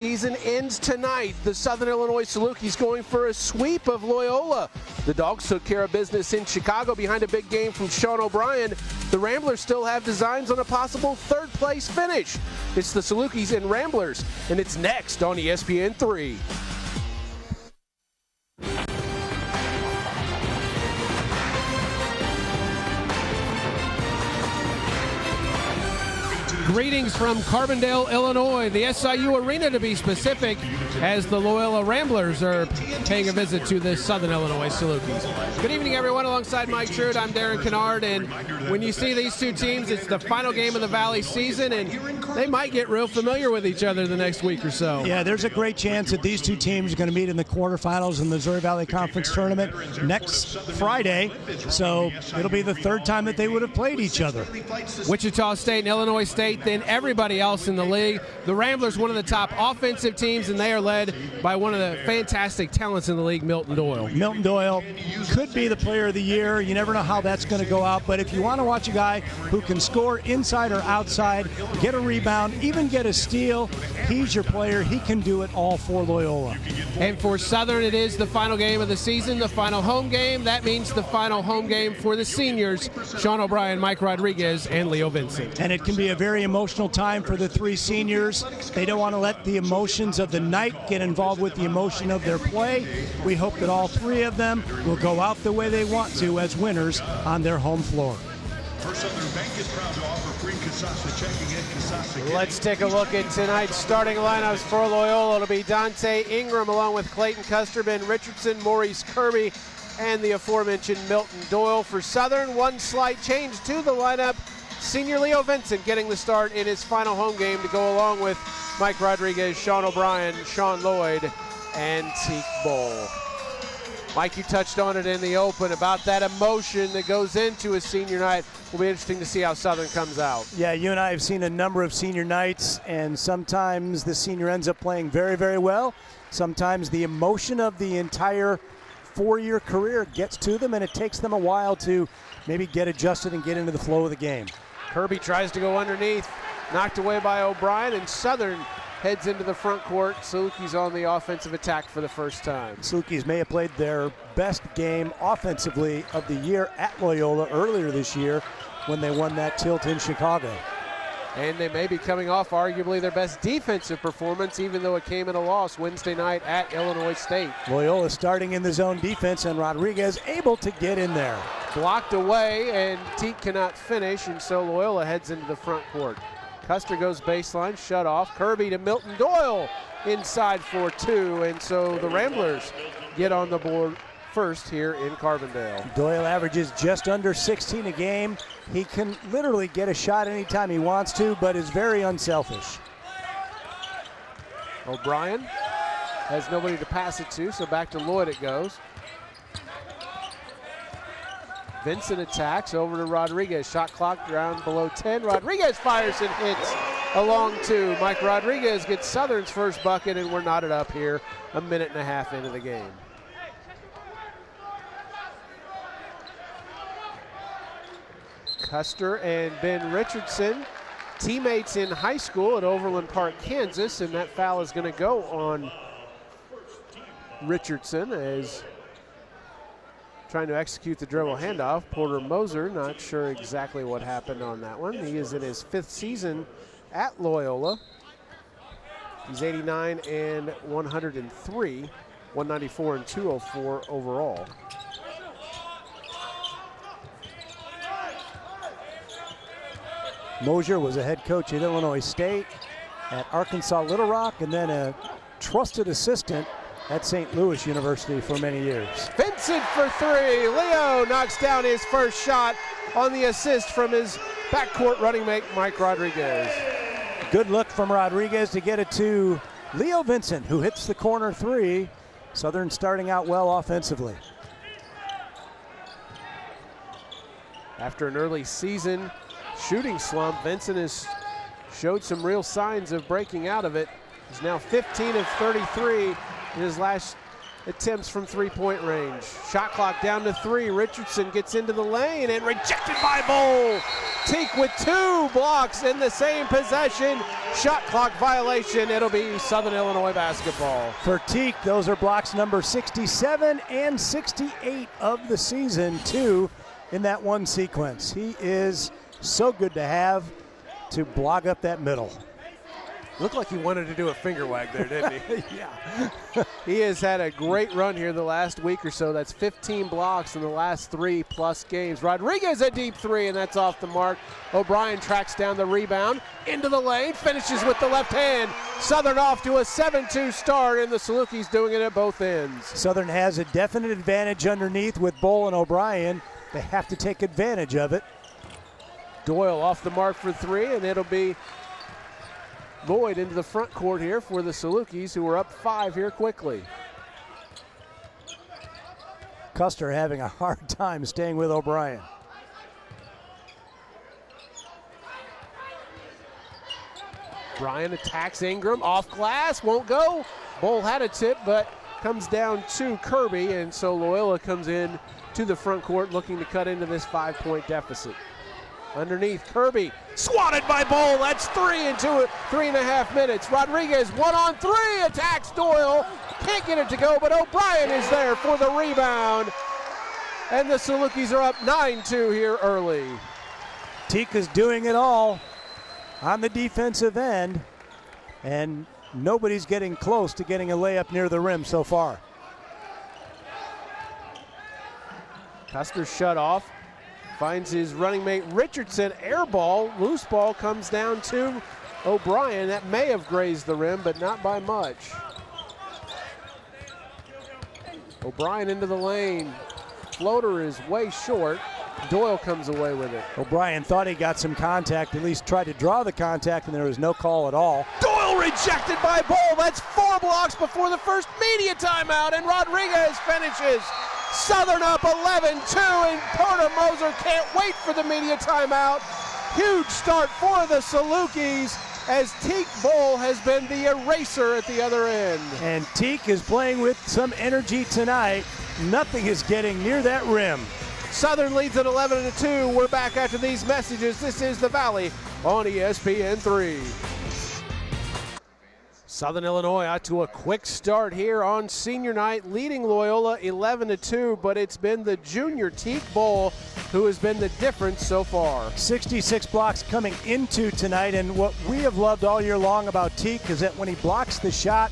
Season ends tonight. The Southern Illinois Salukis going for a sweep of Loyola. The Dogs took care of business in Chicago behind a big game from Sean O'Brien. The Ramblers still have designs on a possible third-place finish. It's the Salukis and Ramblers, and it's next on ESPN3. Greetings from Carbondale, Illinois, the SIU Arena to be specific, as the Loyola Ramblers are paying a visit to the Southern Illinois Salukis. Good evening, everyone. Alongside Mike Trude, I'm Darren Kennard, and when you see these two teams, it's the final game of the Valley season, and they might get real familiar with each other the next week or so. Yeah, there's a great chance that these two teams are going to meet in the quarterfinals in the Missouri Valley Conference Tournament next Friday, so it'll be the third time that they would have played each other. Wichita State and Illinois State than everybody else in the league. The Ramblers, one of the top offensive teams, and they are led by one of the fantastic talents in the league, Milton Doyle. Milton Doyle could be the player of the year. You never know how that's going to go out, but if you want to watch a guy who can score inside or outside, get a rebound, even get a steal, he's your player. He can do it all for Loyola. And for Southern, it is the final game of the season, the final home game. That means the final home game for the seniors, Sean O'Brien, Mike Rodriguez, and Leo Vincent. And it can be a very emotional time for the three seniors. They don't want to let the emotions of the night get involved with the emotion of their play. We hope that all three of them will go out the way they want to as winners on their home floor. Let's take a look at tonight's starting lineups for Loyola. It'll be Dante Ingram along with Clayton Custer, Ben Richardson, Maurice Kirby, and the aforementioned Milton Doyle. For Southern, one slight change to the lineup. Senior Leo Vincent getting the start in his final home game to go along with Mike Rodriguez, Sean O'Brien, Sean Lloyd, and Teak Bowl. Mike, you touched on it in the open about that emotion that goes into a senior night. Will be interesting to see how Southern comes out. Yeah, you and I have seen a number of senior nights, and sometimes the senior ends up playing very, very well. Sometimes the emotion of the entire four-year career gets to them, and it takes them a while to maybe get adjusted and get into the flow of the game. Kirby tries to go underneath, knocked away by O'Brien, and Southern heads into the front court. Salukis on the offensive attack for the first time. Salukis may have played their best game offensively of the year at Loyola earlier this year when they won that tilt in Chicago. And they may be coming off arguably their best defensive performance, even though it came in a loss Wednesday night at Illinois State. Loyola starting in the zone defense, and Rodriguez able to get in there. Blocked away, and Teak cannot finish, and so Loyola heads into the front court. Custer goes baseline, shut off. Kirby to Milton Doyle inside for two, and so the Ramblers get on the board first here in Carbondale. Doyle averages just under 16 a game. He can literally get a shot anytime he wants to, but is very unselfish. O'Brien has nobody to pass it to, so back to Lloyd it goes. Vincent attacks over to Rodriguez. Shot clock down below 10. Rodriguez fires and hits along two. Mike Rodriguez gets Southern's first bucket, and we're knotted up here a minute and a half into the game. Custer and Ben Richardson, teammates in high school at Overland Park, Kansas, and that foul is going to go on Richardson as trying to execute the dribble handoff. Porter Moser, not sure exactly what happened on that one. He is in his fifth season at Loyola. He's 89 and 103, 194 and 204 overall. Mosier was a head coach at Illinois State, at Arkansas Little Rock, and then a trusted assistant at St. Louis University for many years. Vincent for three. Leo knocks down his first shot on the assist from his backcourt running mate, Mike Rodriguez. Good look from Rodriguez to get it to Leo Vincent, who hits the corner three. Southern starting out well offensively. After an early season shooting slump, Vincent has showed some real signs of breaking out of it. He's now 15 of 33 in his last attempts from three-point range. Shot clock down to 3. Richardson gets into the lane and rejected by Bowl. Teak with 2 blocks in the same possession. Shot clock violation. It'll be Southern Illinois basketball. For Teak, those are blocks number 67 and 68 of the season, 2 in that one sequence. He is so good to have to block up that middle. Looked like he wanted to do a finger wag there, didn't he? Yeah. He has had a great run here the last week or so. That's 15 blocks in the last 3+ games. Rodriguez a deep 3, and that's off the mark. O'Brien tracks down the rebound, into the lane, finishes with the left hand. Southern off to a 7-2 start, and the Salukis doing it at both ends. Southern has a definite advantage underneath with Bowl and O'Brien. They have to take advantage of it. Doyle off the mark for 3, and it'll be Lloyd into the front court here for the Salukis, who are up 5 here quickly. Custer having a hard time staying with O'Brien. Bryan attacks Ingram, off glass, won't go. Bowl had a tip, but comes down to Kirby, and so Loyola comes in to the front court looking to cut into this 5-point deficit. Underneath, Kirby, swatted by Bowl. That's 3 in 3.5 minutes. Rodriguez, 1-on-3, attacks Doyle. Can't get it to go, but O'Brien is there for the rebound. And the Salukis are up 9-2 here early. Teak is doing it all on the defensive end, and nobody's getting close to getting a layup near the rim so far. Custer shut off. Finds his running mate Richardson, air ball, loose ball comes down to O'Brien. That may have grazed the rim, but not by much. O'Brien into the lane. Floater is way short. Doyle comes away with it. O'Brien thought he got some contact, at least tried to draw the contact, and there was no call at all. Doyle rejected by Bowl. That's 4 blocks before the first media timeout, and Rodriguez finishes. Southern up 11-2, and Porter Moser can't wait for the media timeout. Huge start for the Salukis, as Teak Bowl has been the eraser at the other end. And Teak is playing with some energy tonight. Nothing is getting near that rim. Southern leads at 11-2. We're back after these messages. This is The Valley on ESPN3. Southern Illinois out to a quick start here on senior night, leading Loyola 11-2, but it's been the junior Teak Bowl who has been the difference so far. 66 blocks coming into tonight, and what we have loved all year long about Teak is that when he blocks the shot,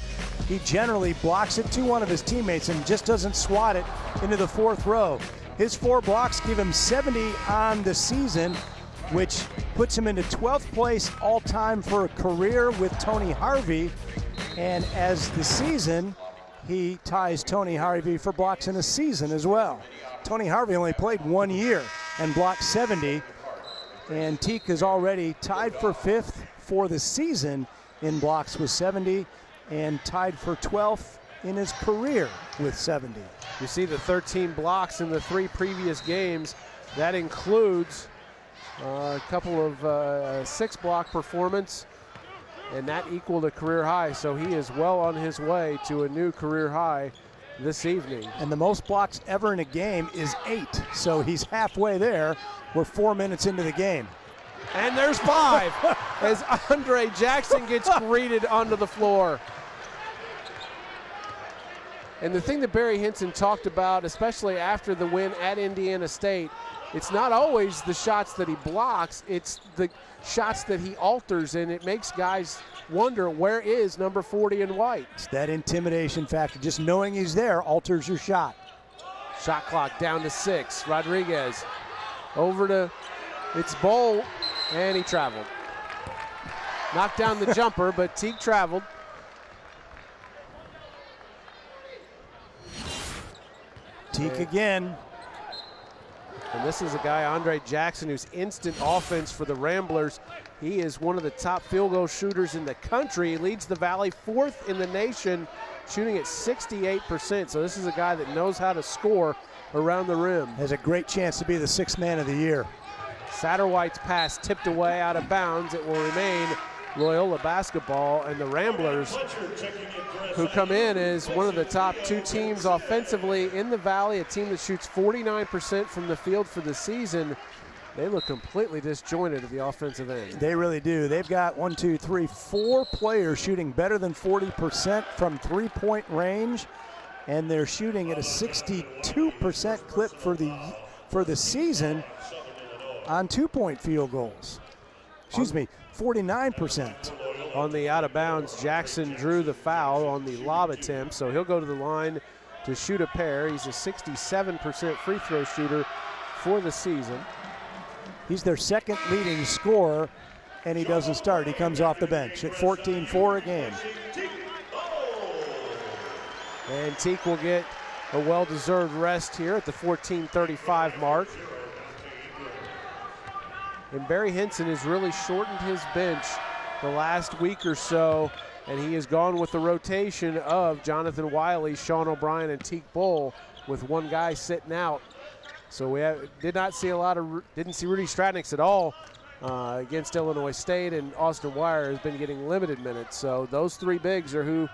he generally blocks it to one of his teammates and just doesn't swat it into the 4th row. His 4 blocks give him 70 on the season, which puts him into 12th place all-time for a career with Tony Harvey. And as the season, he ties Tony Harvey for blocks in a season as well. Tony Harvey only played 1 year and blocked 70, and Teak is already tied for 5th for the season in blocks with 70 and tied for 12th in his career with 70. You see the 13 blocks in the 3 previous games. That includes a couple of 6-block performance, and that equaled a career high. So he is well on his way to a new career high this evening. And the most blocks ever in a game is 8. So he's halfway there. We're 4 minutes into the game. And there's 5 as Andre Jackson gets greeted onto the floor. And the thing that Barry Hinson talked about, especially after the win at Indiana State, it's not always the shots that he blocks, it's the shots that he alters, and it makes guys wonder, where is number 40 in white? It's that intimidation factor. Just knowing he's there alters your shot. Shot clock down to 6. Rodriguez over to, it's Bowl, and he traveled. Knocked down the jumper, but Teak traveled. Teak again. And this is a guy, Andre Jackson, who's instant offense for the Ramblers. He is one of the top field goal shooters in the country. He leads the Valley 4th in the nation, shooting at 68%. So this is a guy that knows how to score around the rim. Has a great chance to be the 6th man of the year. Satterwhite's pass tipped away out of bounds. It will remain Loyola basketball, and the Ramblers, who come in as one of the top 2 teams offensively in the Valley, a team that shoots 49% from the field for the season. They look completely disjointed at the offensive end. They really do. They've got 4 players shooting better than 40% from three-point range, and they're shooting at a 62% clip for the season on 2-point field goals. 49%. On the out of bounds, Jackson drew the foul on the lob attempt, so he'll go to the line to shoot a pair. He's a 67% free throw shooter for the season. He's their second leading scorer, and he doesn't start. He comes off the bench at 14-4 a game. And Teak will get a well-deserved rest here at the 14:35 mark. And Barry Henson has really shortened his bench the last week or so, and he has gone with the rotation of Jonathan Wiley, Sean O'Brien, and Teak Bull, with one guy sitting out. So we didn't see Rudy Stratniks at all against Illinois State, and Austin Wire has been getting limited minutes. So those 3 bigs are who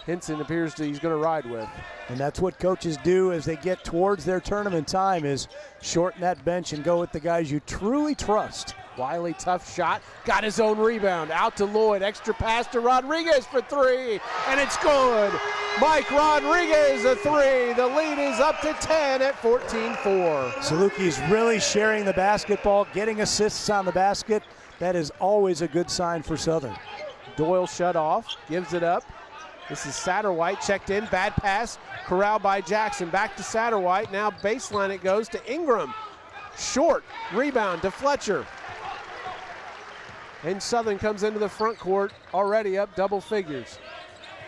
Henson appears he's going to ride with. And that's what coaches do as they get towards their tournament time, is shorten that bench and go with the guys you truly trust. Wiley, tough shot, got his own rebound, out to Lloyd, extra pass to Rodriguez for 3, and it's good. Mike Rodriguez, a 3. The lead is up to 10 at 14-4. Salukis really sharing the basketball, getting assists on the basket. That is always a good sign for Southern. Doyle shut off, gives it up. This is Satterwhite, checked in, bad pass, corralled by Jackson. Back to Satterwhite, now baseline it goes to Ingram. Short, rebound to Fletcher. And Southern comes into the front court, already up double figures.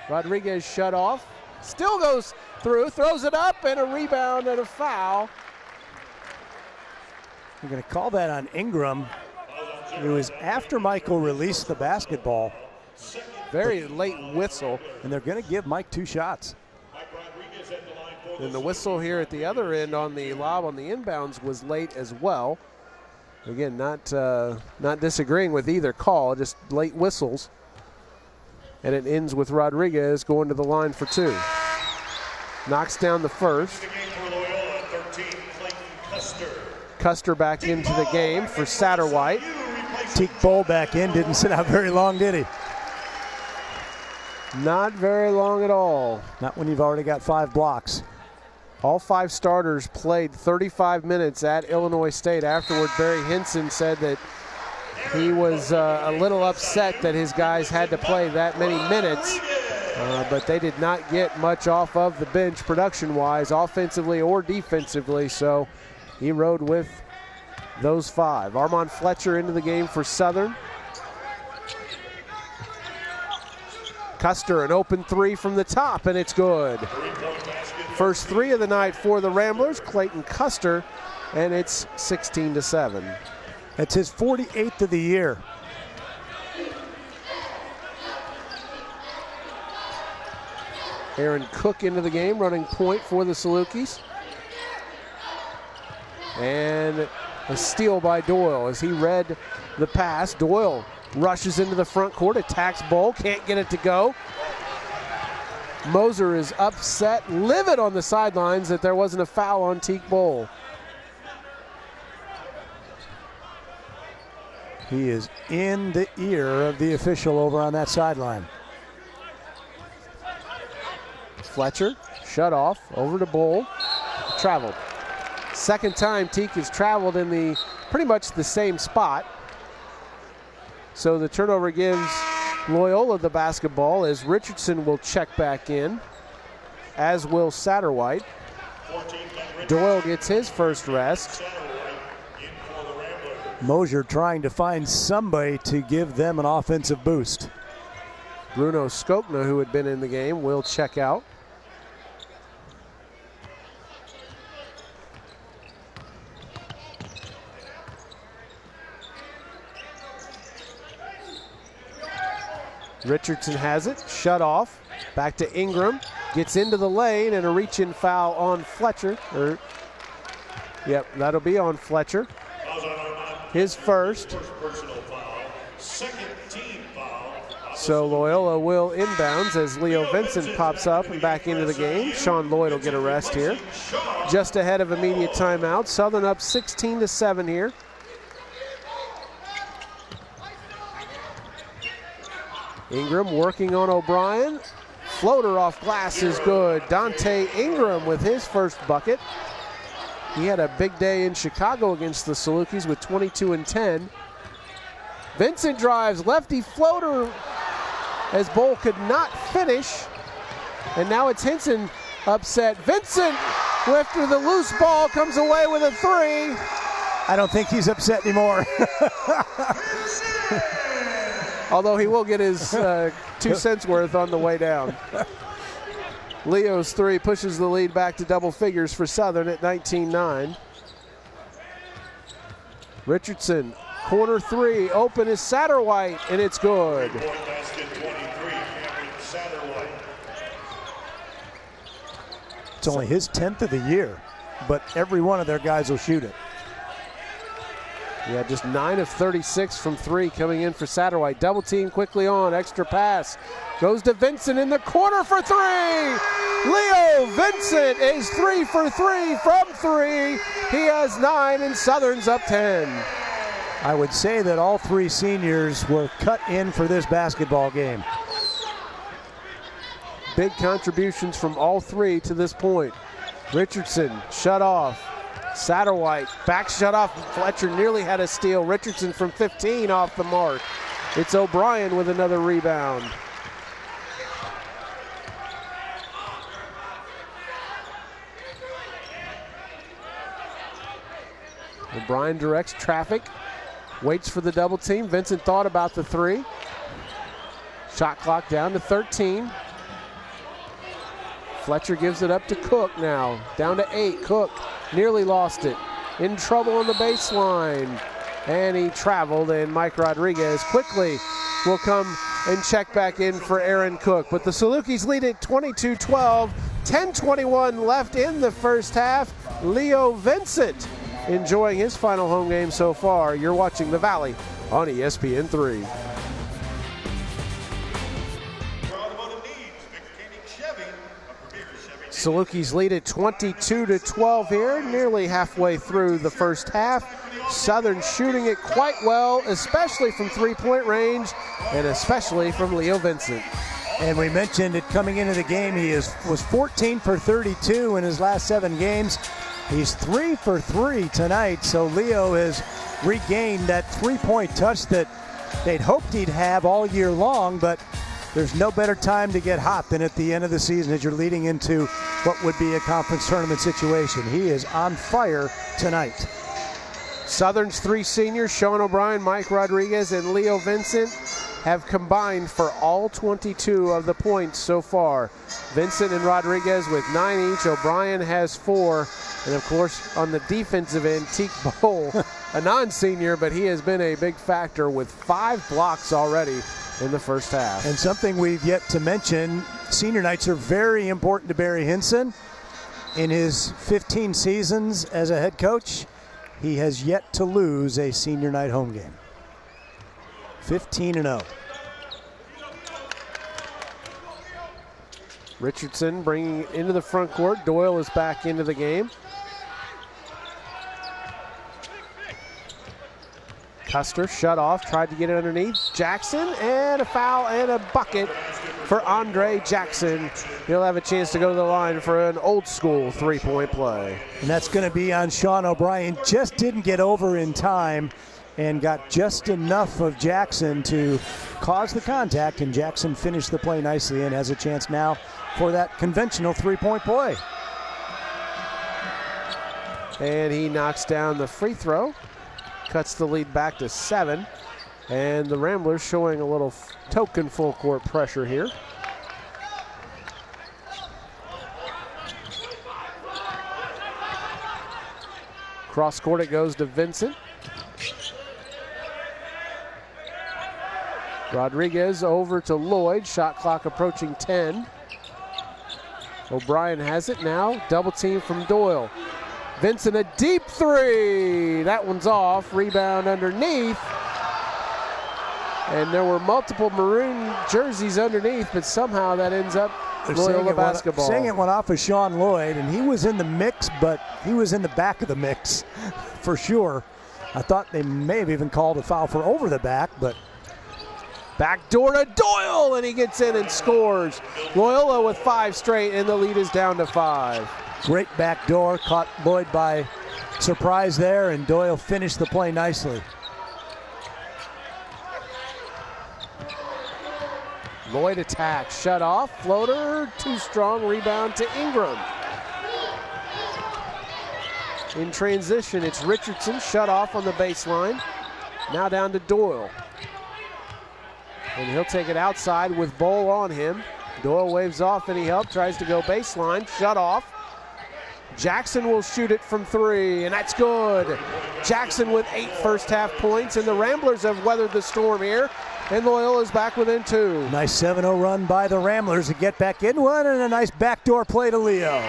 Rodriguez shut off, still goes through, throws it up, and a rebound and a foul. We're going to call that on Ingram. It was after Michael released the basketball. Very late whistle. And they're going to give Mike 2 shots. And the whistle here at the other end on the lob on the inbounds was late as well. Again, not disagreeing with either call, just late whistles. And it ends with Rodriguez going to the line for 2. Knocks down the first. Custer back into the game for Satterwhite. Teak Bull back in, didn't sit out very long, did he? Not very long at all. Not when you've already got 5 blocks. All 5 starters played 35 minutes at Illinois State. Afterward, Barry Henson said that he was a little upset that his guys had to play that many minutes, but they did not get much off of the bench production-wise, offensively or defensively, so he rode with those 5. Armand Fletcher into the game for Southern. Custer, an open 3 from the top, and it's good. First 3 of the night for the Ramblers, Clayton Custer, and it's 16-7. That's his 48th of the year. Aaron Cook into the game, running point for the Salukis. And a steal by Doyle as he read the pass. Doyle rushes into the front court, attacks Bull, can't get it to go. Moser is upset, livid on the sidelines that there wasn't a foul on Teak Bull. He is in the ear of the official over on that sideline. Fletcher, shut off, over to Bull, traveled. Second time Teak has traveled in the pretty much the same spot. So the turnover gives Loyola the basketball as Richardson will check back in, as will Satterwhite. Doyle gets his first rest. Mosier trying to find somebody to give them an offensive boost. Bruno Skopna, who had been in the game, will check out. Richardson has it, shut off, back to Ingram, gets into the lane, and a reach-in foul on Fletcher. Yep, that'll be on Fletcher. His first. Personal foul, second team foul. So Loyola will inbounds as Leo Vincent pops up and back into the game. Sean Lloyd will get a rest here. Just ahead of immediate timeout. Southern up 16-7 here. Ingram working on O'Brien. Floater off glass is good. Dante Ingram with his first bucket. He had a big day in Chicago against the Salukis with 22 and 10. Vincent drives, lefty floater as Bowl could not finish. And now it's Hinson upset. Vincent, after the loose ball, comes away with a three. I don't think he's upset anymore. Although he will get his 2 cents worth on the way down. Leo's three pushes the lead back to double figures for Southern at 19-9. Richardson, corner three, open is Satterwhite, and it's good. It's only his 10th of the year, but every one of their guys will shoot it. Yeah, just 9 of 36 from three coming in for Satterwhite. Double team quickly on, extra pass. Goes to Vincent in the corner for three. Leo Vincent is 3 for 3 from three. He has 9 and Southern's up 10. I would say that all three seniors were cut in for this basketball game. Big contributions from all three to this point. Richardson shut off. Satterwhite back shut off. Fletcher nearly had a steal. Richardson from 15 off the mark. It's O'Brien with another rebound. O'Brien directs traffic. Waits for the double team. Vincent thought about the three. Shot clock down to 13. Fletcher gives it up to Cook now. Down to 8. Cook nearly lost it. In trouble on the baseline. And he traveled, and Mike Rodriguez quickly will come and check back in for Aaron Cook. But the Salukis lead at 22-12. 10:21 left in the first half. Leo Vincent enjoying his final home game so far. You're watching The Valley on ESPN3. Salukis lead at 22-12 here, nearly halfway through the first half. Southern shooting it quite well, especially from three-point range, and especially from Leo Vincent. And we mentioned it coming into the game, he was 14 for 32 in his last 7 games. He's 3 for 3 tonight, so Leo has regained that three-point touch that they'd hoped he'd have all year long, but there's no better time to get hot than at the end of the season as you're leading into what would be a conference tournament situation. He is on fire tonight. Southern's three seniors, Sean O'Brien, Mike Rodriguez, and Leo Vincent, have combined for all 22 of the points so far. Vincent and Rodriguez with 9 each. O'Brien has 4. And, of course, on the defensive end, Teak Bowl, a non-senior, but he has been a big factor with 5 blocks already in the first half. And something we've yet to mention, senior nights are very important to Barry Hinson. In his 15 seasons as a head coach, he has yet to lose a senior night home game. 15-0. Richardson bringing it into the front court. Doyle is back into the game. Custer shut off, tried to get it underneath. Jackson, and a foul and a bucket for Andre Jackson. He'll have a chance to go to the line for an old school three-point play. And that's going to be on Sean O'Brien. Just didn't get over in time and got just enough of Jackson to cause the contact, and Jackson finished the play nicely and has a chance now for that conventional three-point play. And he knocks down the free throw. Cuts the lead back to 7. And the Ramblers showing a little token full court pressure here. Cross court it goes to Vincent. Rodriguez over to Lloyd. Shot clock approaching 10. O'Brien has it now. Double team from Doyle. Vincent, a deep three. That one's off. Rebound underneath. And there were multiple maroon jerseys underneath, but somehow that ends up Loyola basketball. Saying it went off of Sean Lloyd, and he was in the mix, but he was in the back of the mix for sure. I thought they may have even called a foul for over the back, but backdoor to Doyle, and he gets in and scores. Loyola with 5 straight, and the lead is down to 5. Great backdoor, caught Lloyd by surprise there, and Doyle finished the play nicely. Lloyd attacks, shut off, floater, too strong, rebound to Ingram. In transition, it's Richardson, shut off on the baseline. Now down to Doyle. And he'll take it outside with Bowl on him. Doyle waves off any help, tries to go baseline, shut off. Jackson will shoot it from 3, and that's good. Jackson with 8 first half points, and the Ramblers have weathered the storm here. And Loyola's back within 2. Nice 7-0 run by the Ramblers to get back in one, and a nice backdoor play to Leo.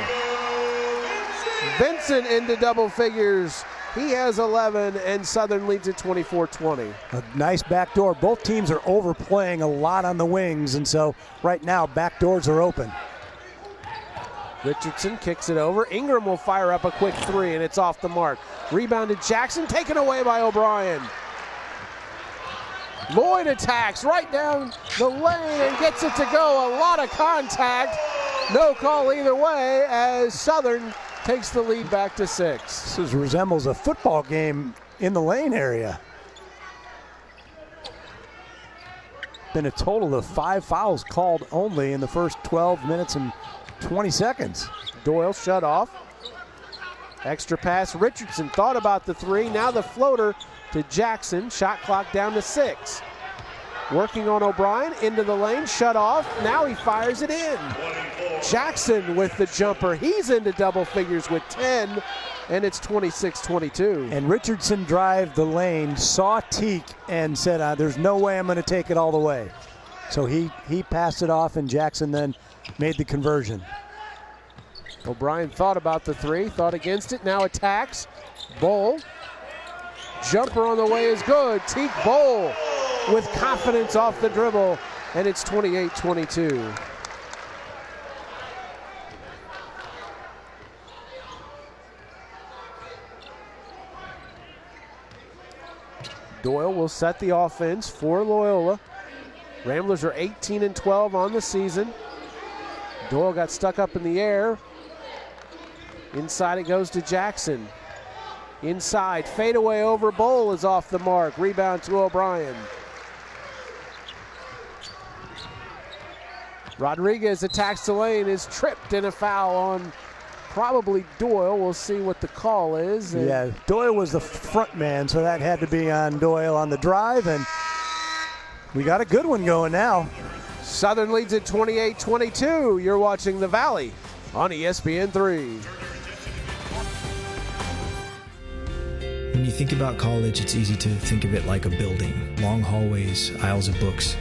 Vincent into double figures. He has 11, and Southern leads at 24-20. A nice backdoor. Both teams are overplaying a lot on the wings, and so right now backdoors are open. Richardson kicks it over. Ingram will fire up a quick 3, and it's off the mark. Rebounded Jackson, taken away by O'Brien. Lloyd attacks right down the lane and gets it to go. A lot of contact. No call either way as Southern takes the lead back to 6. This resembles a football game in the lane area. Been a total of 5 fouls called only in the first 12 minutes and 20 seconds. Doyle shut off. Extra pass. Richardson thought about the 3. Now the floater to Jackson. Shot clock down to 6. Working on O'Brien into the lane. Shut off. Now he fires it in. Jackson with the jumper. He's into double figures with 10. And it's 26-22. And Richardson drove the lane, saw Teak, and said, there's no way I'm going to take it all the way. So he passed it off, and Jackson then made the conversion. O'Brien thought about the 3, thought against it, now attacks. Bowl. Jumper on the way is good. Teak Bowl with confidence off the dribble, and it's 28-22. Doyle will set the offense for Loyola. Ramblers are 18-12 on the season. Doyle got stuck up in the air. Inside it goes to Jackson. Inside, fadeaway over Bowl is off the mark. Rebound to O'Brien. Rodriguez attacks the lane, is tripped, and a foul on probably Doyle. We'll see what the call is. Yeah, Doyle was the front man, so that had to be on Doyle on the drive, and we got a good one going now. Southern leads at 28-22. You're watching The Valley on ESPN3. When you think about college, it's easy to think of it like a building. Long hallways, aisles of books,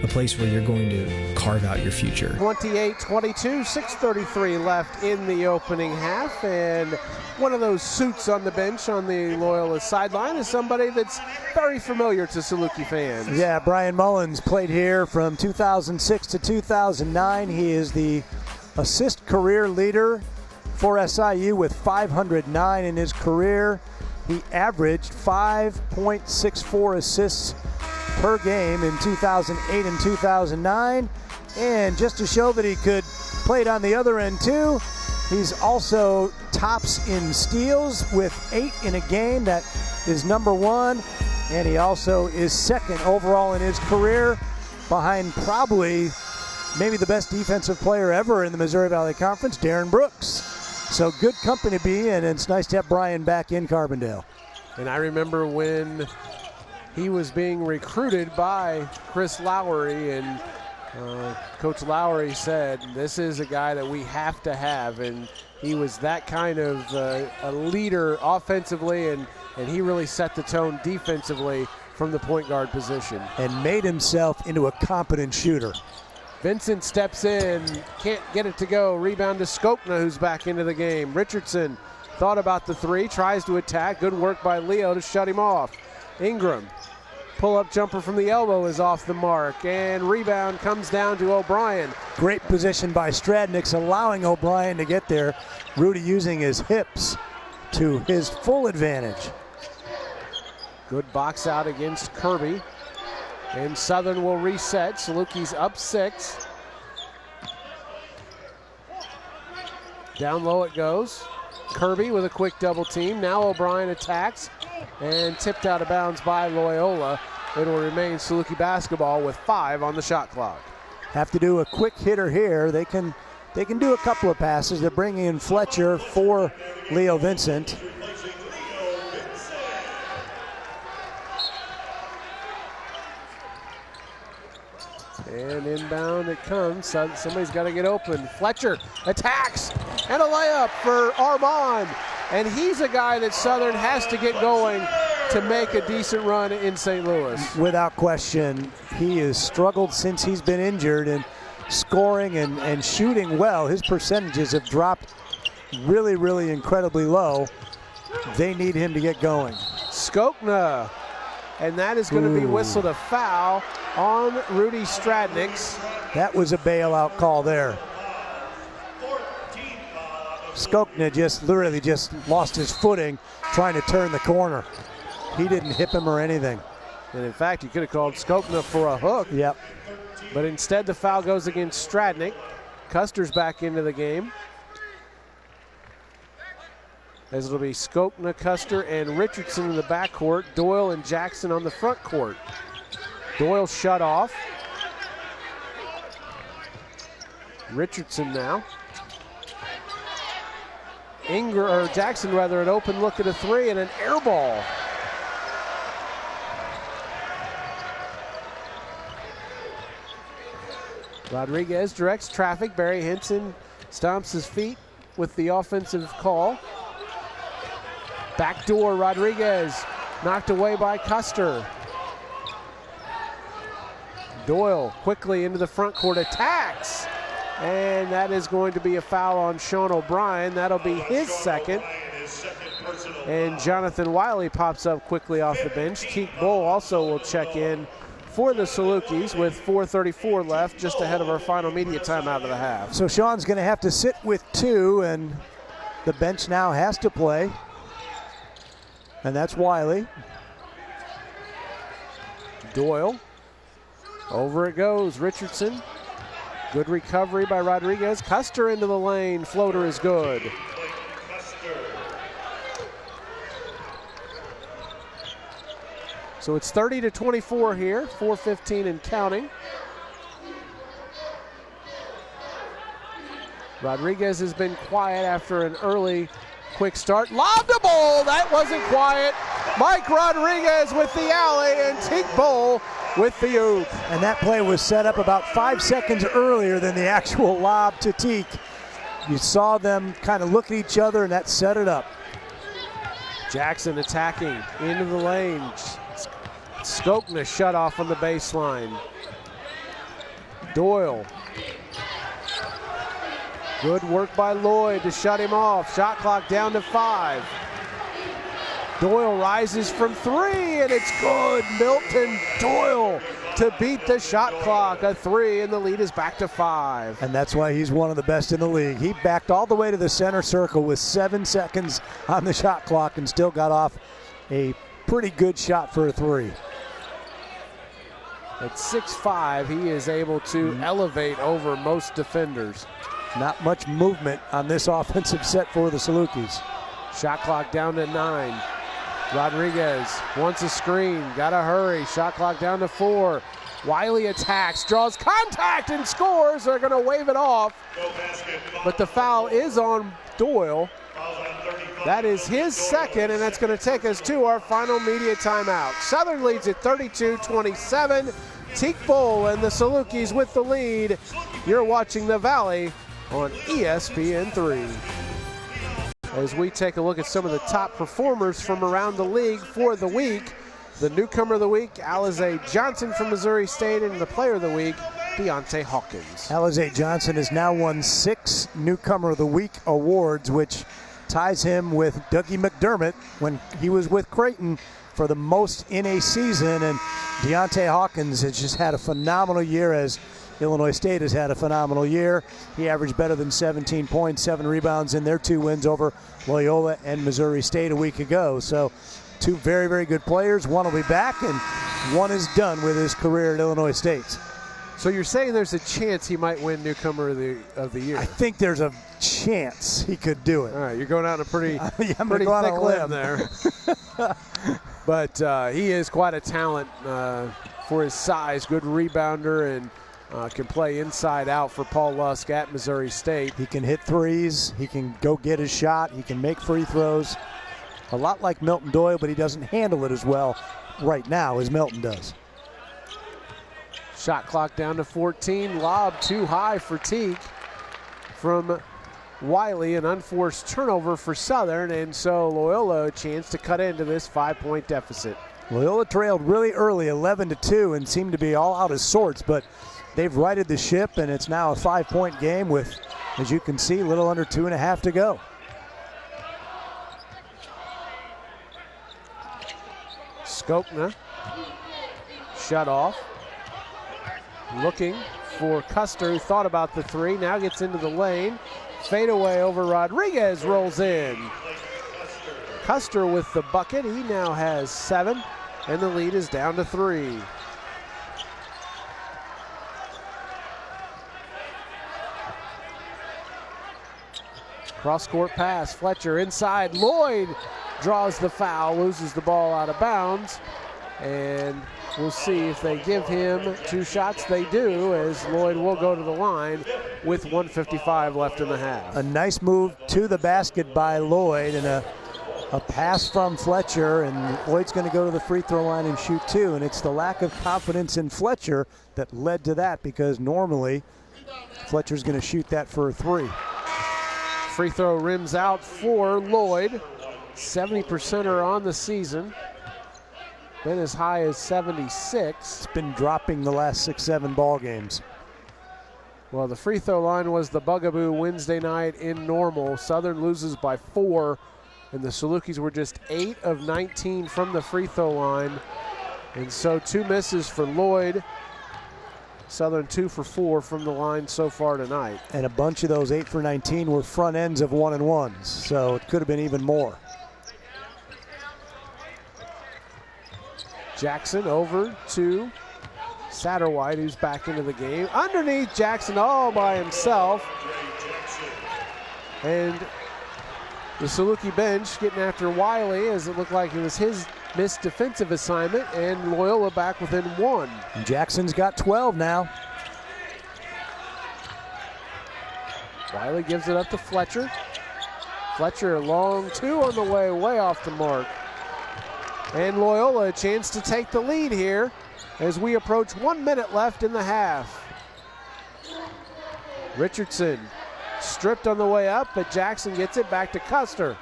a place where you're going to carve out your future. 28-22, 6:33 left in the opening half, and one of those suits on the bench on the Loyola sideline is somebody that's very familiar to Saluki fans. Yeah, Brian Mullins played here from 2006 to 2009. He is the assist career leader for SIU with 509 in his career. He averaged 5.64 assists per game in 2008 and 2009. And just to show that he could play it on the other end too, he's also tops in steals with 8 in a game. That is number 1. And he also is second overall in his career behind probably maybe the best defensive player ever in the Missouri Valley Conference, Darren Brooks. So good company to be in, and it's nice to have Brian back in Carbondale. And I remember when he was being recruited by Chris Lowry, and Coach Lowry said, this is a guy that we have to have. And he was that kind of a leader offensively, and he really set the tone defensively from the point guard position. And made himself into a competent shooter. Vincent steps in, can't get it to go. Rebound to Skopna, who's back into the game. Richardson thought about the 3, tries to attack. Good work by Leo to shut him off. Ingram Pull-up jumper from the elbow is off the mark, and rebound comes down to O'Brien. Great position by Stradniks, allowing O'Brien to get there. Rudy using his hips to his full advantage. Good box out against Kirby. And Southern will reset. Salukis up 6. Down low it goes. Kirby with a quick double team. Now O'Brien attacks and tipped out of bounds by Loyola. It'll remain Saluki basketball with 5 on the shot clock. Have to do a quick hitter here. They can do a couple of passes. They're bringing in Fletcher for Leo Vincent. And inbound it comes. Somebody's got to get open. Fletcher attacks and a layup for Armand. And he's a guy that Southern has to get going to make a decent run in St. Louis. Without question, he has struggled since he's been injured, and scoring and shooting well. His percentages have dropped really, really incredibly low. They need him to get going. Skokna, and that is going to be whistled a foul on Rudy Stradniks. That was a bailout call there. Skokna literally just lost his footing trying to turn the corner. He didn't hip him or anything. And in fact, you could have called Skokna for a hook. Yep. But instead the foul goes against Stradnik. Custer's back into the game. As it'll be Skokna, Custer, and Richardson in the backcourt. Doyle and Jackson on the front court. Doyle shut off. Richardson now. Jackson rather, an open look at a 3 and an air ball. Rodriguez directs traffic. Barry Henson stomps his feet with the offensive call. Backdoor Rodriguez, knocked away by Custer. Doyle quickly into the front court, attacks. And that is going to be a foul on Sean O'Brien. That'll be his second. And Jonathan Wiley pops up quickly off the bench. Keith Bull also will check in for the Salukis with 4:34 left, just ahead of our final media timeout of the half. So Sean's going to have to sit with 2, and the bench now has to play. And that's Wiley. Doyle. Over it goes, Richardson. Good recovery by Rodriguez. Custer into the lane, floater is good. So it's 30-24 here, 4:15 and counting. Rodriguez has been quiet after an early quick start. Lobbed a ball, that wasn't quiet. Mike Rodriguez with the alley and Teak Bull with the oop. And that play was set up about 5 seconds earlier than the actual lob to Teak. You saw them kind of look at each other, and that set it up. Jackson attacking into the lane. Skokna shut off on the baseline. Doyle. Good work by Lloyd to shut him off. Shot clock down to 5. Doyle rises from 3, and it's good. Milton Doyle to beat the shot clock. A 3, and the lead is back to 5. And that's why he's one of the best in the league. He backed all the way to the center circle with 7 seconds on the shot clock and still got off a pretty good shot for a 3. At 6'5", he is able to elevate over most defenders. Not much movement on this offensive set for the Salukis. Shot clock down to 9. Rodriguez wants a screen, gotta hurry. Shot clock down to 4. Wiley attacks, draws contact and scores. They're gonna wave it off, but the foul is on Doyle. That is his second, and that's gonna take us to our final media timeout. Southern leads at 32-27. Teak Bull and the Salukis with the lead. You're watching the Valley on ESPN3. As we take a look at some of the top performers from around the league for the week. The newcomer of the week, Alize Johnson from Missouri State, and the player of the week, Deontay Hawkins. Alize Johnson has now won 6 Newcomer of the Week awards, which ties him with Dougie McDermott when he was with Creighton for the most in a season. And Deontay Hawkins has just had a phenomenal year, as Illinois State has had a phenomenal year. He averaged better than 17 points, 7 rebounds in their 2 wins over Loyola and Missouri State a week ago. So 2 very, very good players. One will be back, and one is done with his career at Illinois State. So you're saying there's a chance he might win Newcomer of the Year? I think there's a chance he could do it. All right, you're going out on a pretty, I'm pretty going thick on a limb limb there. But he is quite a talent for his size, good rebounder, and can play inside out for Paul Lusk at Missouri State. He can hit threes. He can go get his shot. He can make free throws. A lot like Milton Doyle, but he doesn't handle it as well right now as Milton does. Shot clock down to 14. Lob too high for Teague from Wiley. An unforced turnover for Southern, and so Loyola a chance to cut into this 5-point deficit. Loyola trailed really early, 11-2, and seemed to be all out of sorts, but they've righted the ship, and it's now a 5-point game with, as you can see, a little under 2.5 to go. Skopna shut off. Looking for Custer, who thought about the 3, now gets into the lane. Fade away over Rodriguez, rolls in. Custer with the bucket. He now has 7, and the lead is down to 3. Cross-court pass, Fletcher inside. Lloyd draws the foul, loses the ball out of bounds, and we'll see if they give him 2 shots. They do, as Lloyd will go to the line with 1:55 left in the half. A nice move to the basket by Lloyd, and a pass from Fletcher, and Lloyd's going to go to the free throw line and shoot 2, and it's the lack of confidence in Fletcher that led to that, because normally Fletcher's going to shoot that for a 3. Free throw rims out for Lloyd. 70% are on the season. Been as high as 76. It's been dropping the last 6-7 ball games. Well, the free throw line was the bugaboo Wednesday night in Normal. Southern loses by 4, and the Salukis were just 8 of 19 from the free throw line. And so 2 misses for Lloyd. Southern 2 for 4 from the line so far tonight. And a bunch of those 8 for 19 were front ends of 1-and-1s, so it could have been even more. Jackson over to Satterwhite, who's back into the game. Underneath Jackson all by himself. And the Saluki bench getting after Wiley, as it looked like it was his missed defensive assignment, and Loyola back within 1. And Jackson's got 12 now. Wiley gives it up to Fletcher. Fletcher a long 2 on the way off the mark. And Loyola a chance to take the lead here as we approach 1 minute left in the half. Richardson stripped on the way up, but Jackson gets it back to Custer.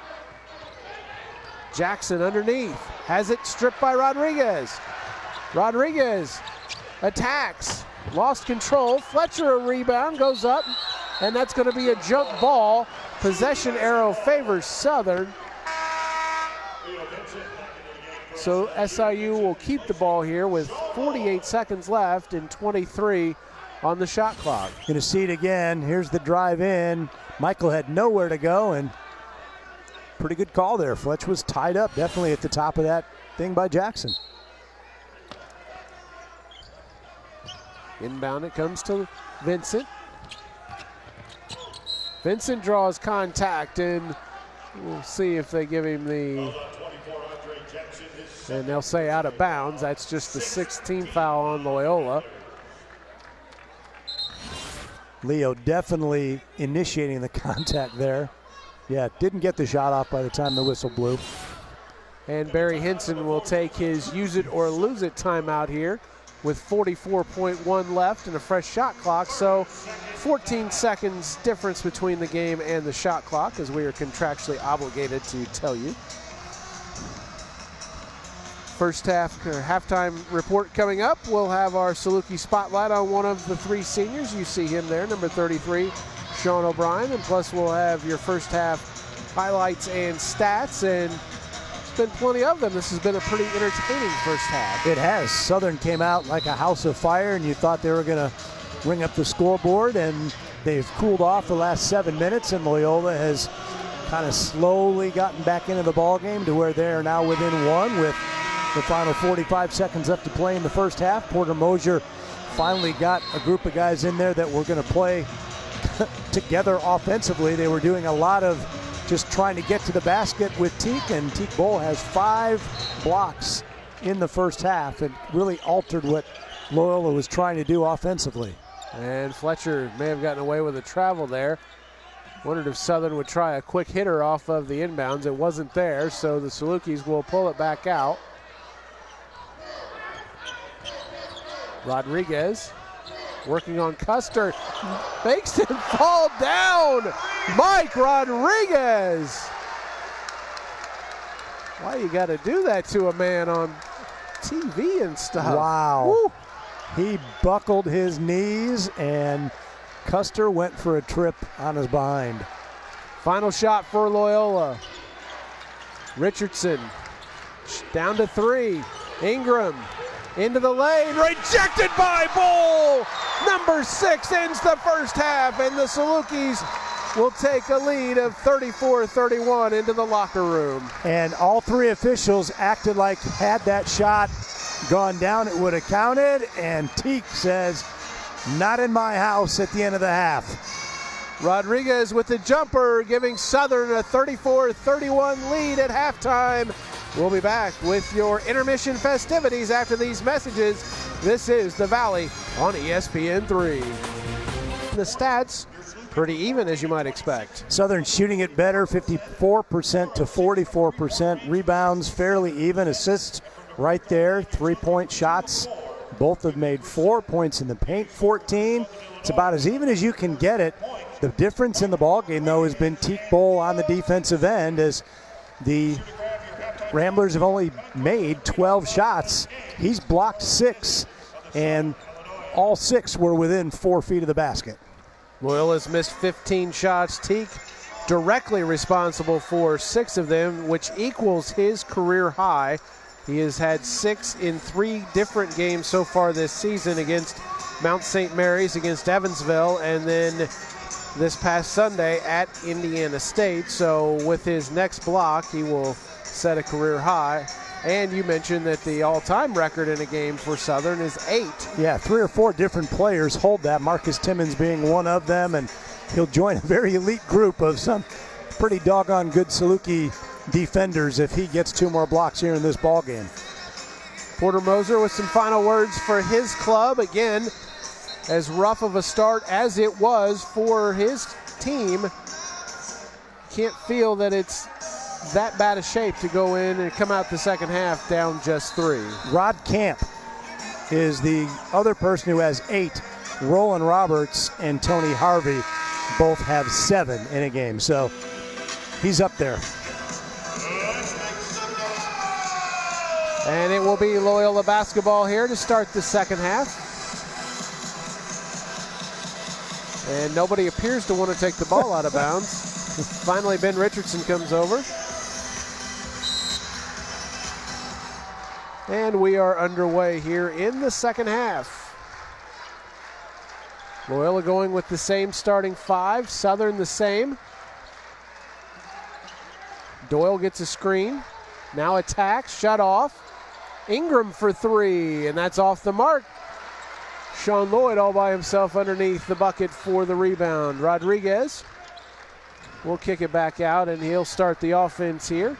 Jackson underneath, has it stripped by Rodriguez. Rodriguez attacks, lost control. Fletcher a rebound, goes up, and that's going to be a jump ball. Possession arrow favors Southern. So SIU will keep the ball here with 48 seconds left and 23 on the shot clock. Going to see it again. Here's the drive in. Michael had nowhere to go, and pretty good call there. Fletcher was tied up, definitely at the top of that thing by Jackson. Inbound it comes to Vincent. Vincent draws contact, and we'll see if they give him the, and they'll say out of bounds. That's just the 16th foul on Loyola. Leo definitely initiating the contact there. Yeah, didn't get the shot off by the time the whistle blew. And Barry Henson will take his use it or lose it timeout here with 44.1 left and a fresh shot clock. So 14 seconds difference between the game and the shot clock, as we are contractually obligated to tell you. First half or halftime report coming up. We'll have our Saluki spotlight on one of the 3 seniors. You see him there, number 33, Sean O'Brien, and plus we'll have your first half highlights and stats, and there's been plenty of them. This has been a pretty entertaining first half. It has. Southern came out like a house of fire, and you thought they were going to ring up the scoreboard, and they've cooled off the last 7 minutes, and Loyola has kind of slowly gotten back into the ball game to where they are now within one with the final 45 seconds left to play in the first half. Porter Mosier finally got a group of guys in there that were going to play together offensively. They were doing a lot of just trying to get to the basket with Teak, and Teak Bowl has 5 blocks in the first half. It really altered what Loyola was trying to do offensively. And Fletcher may have gotten away with a travel there. Wondered if Southern would try a quick hitter off of the inbounds. It wasn't there, so the Salukis will pull it back out. Rodriguez working on Custer. Makes him fall down. Mike Rodriguez. Why you got to do that to a man on TV and stuff? Wow. Woo. He buckled his knees, and Custer went for a trip on his behind. Final shot for Loyola. Richardson down to 3. Ingram into the lane, rejected by Bowl. Number 6 ends the first half, and the Salukis will take a lead of 34-31 into the locker room. And all 3 officials acted like had that shot gone down, it would have counted, and Teak says, not in my house at the end of the half. Rodriguez with the jumper, giving Southern a 34-31 lead at halftime. We'll be back with your intermission festivities after these messages. This is The Valley on ESPN3. The stats, pretty even as you might expect. Southern shooting it better, 54% to 44%. Rebounds fairly even. Assists right there. 3-point shots. Both have made 4 points in the paint, 14. It's about as even as you can get it. The difference in the ballgame, though, has been Teak Bowl on the defensive end, as the Ramblers have only made 12 shots. He's blocked 6, and all 6 were within 4 feet of the basket. Loyola's missed 15 shots. Teak directly responsible for 6 of them, which equals his career high. He has had 6 in 3 different games so far this season, against Mount St. Mary's, against Evansville, and then this past Sunday at Indiana State. So with his next block, he will set a career high. And you mentioned that the all-time record in a game for Southern is 8. Yeah, 3 or 4 different players hold that, Marcus Timmons being one of them, and he'll join a very elite group of some pretty doggone good Saluki defenders if he gets 2 more blocks here in this ball game. Porter Moser with some final words for his club. Again, as rough of a start as it was for his team, can't feel that it's that bad a shape to go in and come out the second half down just 3. Rod Camp is the other person who has 8. Roland Roberts and Tony Harvey both have 7 in a game, so he's up there. And it will be Loyola basketball here to start the second half. And nobody appears to want to take the ball out of bounds. Finally, Ben Richardson comes over. And we are underway here in the second half. Loyola going with the same starting 5, Southern the same. Doyle gets a screen, now attacks, shut off. Ingram for 3, and that's off the mark. Sean Lloyd all by himself underneath the bucket for the rebound. Rodriguez will kick it back out, and he'll start the offense here.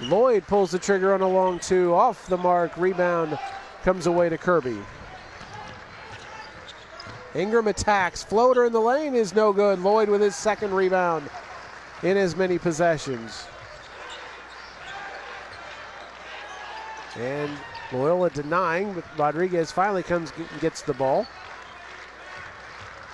Lloyd pulls the trigger on a long 2, off the mark. Rebound comes away to Kirby. Ingram attacks. Floater in the lane is no good. Lloyd with his second rebound in as many possessions. And Loyola denying, but Rodriguez finally comes and gets the ball.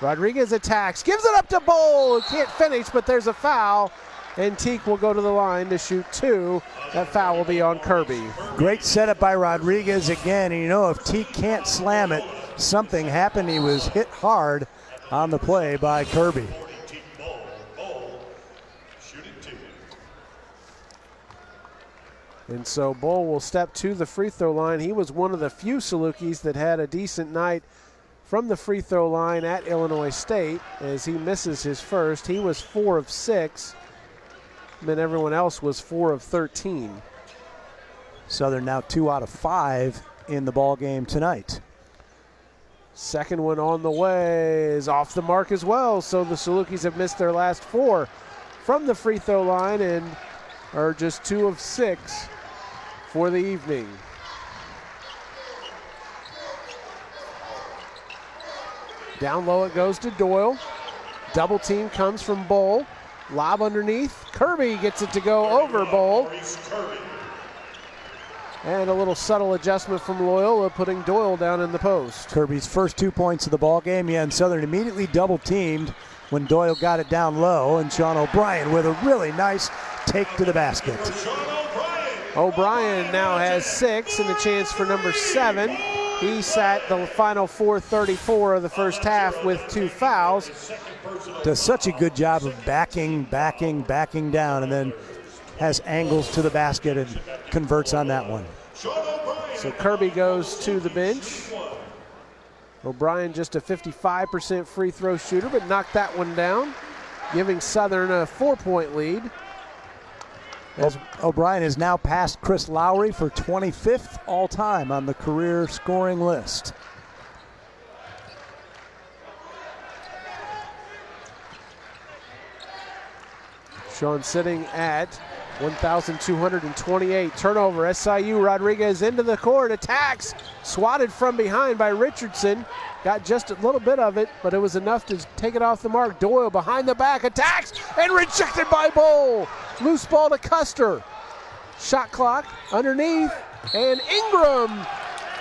Rodriguez attacks, gives it up to Bowl. Can't finish, but there's a foul. And Teak will go to the line to shoot 2. That foul will be on Kirby. Great setup by Rodriguez again. And you know, if Teak can't slam it, something happened. He was hit hard on the play by Kirby. And so Bull will step to the free throw line. He was one of the few Salukis that had a decent night from the free throw line at Illinois State as he misses his first. He was 4 of 6, and then everyone else was 4 of 13. Southern now 2 out of 5 in the ball game tonight. Second one on the way is off the mark as well, so the Salukis have missed their last 4 from the free throw line and are just 2 of 6 for the evening. Down low it goes to Doyle. Double team comes from Bull. Lob underneath. Kirby gets it to go over Bull. And a little subtle adjustment from Loyola, putting Doyle down in the post. Kirby's first 2 points of the ball game. Yeah, and Southern immediately double teamed when Doyle got it down low, and Sean O'Brien with a really nice take to the basket. O'Brien now has 6 and a chance for number 7. He sat the final 4:34 of the first half with 2 fouls. Does such a good job of backing down, and then has angles to the basket and converts on that one. So Kirby goes to the bench. O'Brien just a 55% free throw shooter, but knocked that one down, giving Southern a 4-point lead. O'Brien has now passed Chris Lowry for 25th all-time on the career scoring list. Sean sitting at 1,228. Turnover, SIU. Rodriguez into the court, attacks, swatted from behind by Richardson. Got just a little bit of it, but it was enough to take it off the mark. Doyle behind the back, attacks, and rejected by Bull. Loose ball to Custer. Shot clock underneath, and Ingram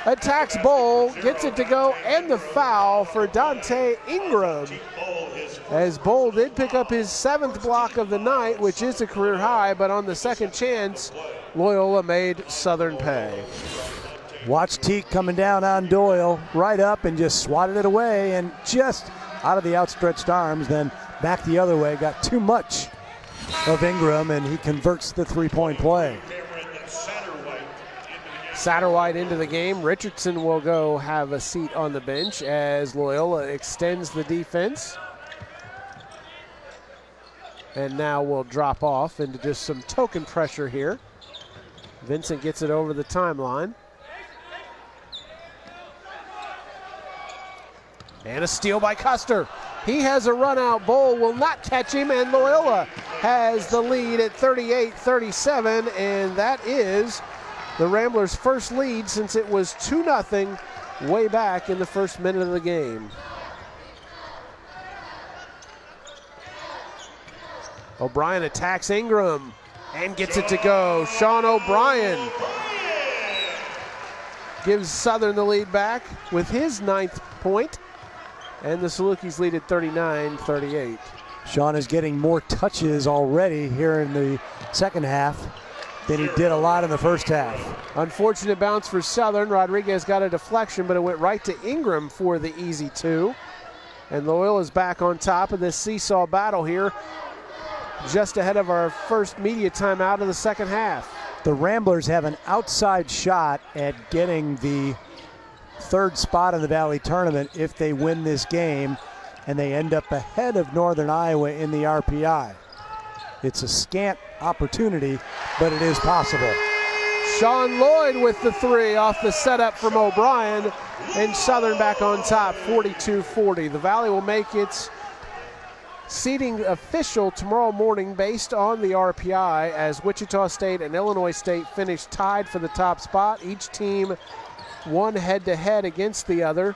attacks Bull, gets it to go, and the foul for Dante Ingram. As Bull did pick up his 7th block of the night, which is a career high, but on the second chance, Loyola made Southern pay. Watch Teague coming down on Doyle, right up and just swatted it away, and just out of the outstretched arms, then back the other way, got too much of Ingram, and he converts the 3-point play. Satterwhite into the game. Richardson will go have a seat on the bench as Loyola extends the defense. And now we'll drop off into just some token pressure here. Vincent gets it over the timeline. And a steal by Custer. He has a run out. Bull will not catch him, and Loyola has the lead at 38-37, and that is the Ramblers' first lead since it was 2-0 way back in the first minute of the game. O'Brien attacks Ingram and gets it to go. Sean O'Brien gives Southern the lead back with his 9th point, and the Salukis lead at 39-38. Sean is getting more touches already here in the second half than he did a lot in the first half. Unfortunate bounce for Southern. Rodriguez got a deflection, but it went right to Ingram for the easy 2. And Loyola's back on top of this seesaw battle here, just ahead of our first media timeout of the second half. The Ramblers have an outside shot at getting the 3rd spot in the Valley Tournament if they win this game, and they end up ahead of Northern Iowa in the RPI. It's a scant opportunity, but it is possible. Sean Lloyd with the 3 off the setup from O'Brien, and Southern back on top, 42-40. The Valley will make its seeding official tomorrow morning based on the RPI as Wichita State and Illinois State finish tied for the top spot. Each team one head-to-head against the other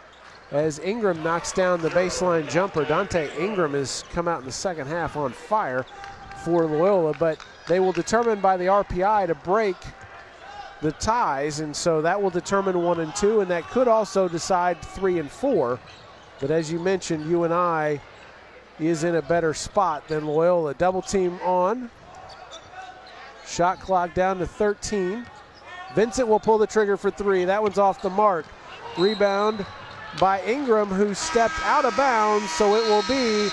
as Ingram knocks down the baseline jumper. Dante Ingram has come out in the second half on fire for Loyola, but they will determine by the RPI to break the ties, and so that will determine 1 and 2, and that could also decide 3 and 4. But as you mentioned, UNI is in a better spot than Loyola. Double team on. Shot clock down to 13. Vincent will pull the trigger for 3. That one's off the mark. Rebound by Ingram, who stepped out of bounds, so it will be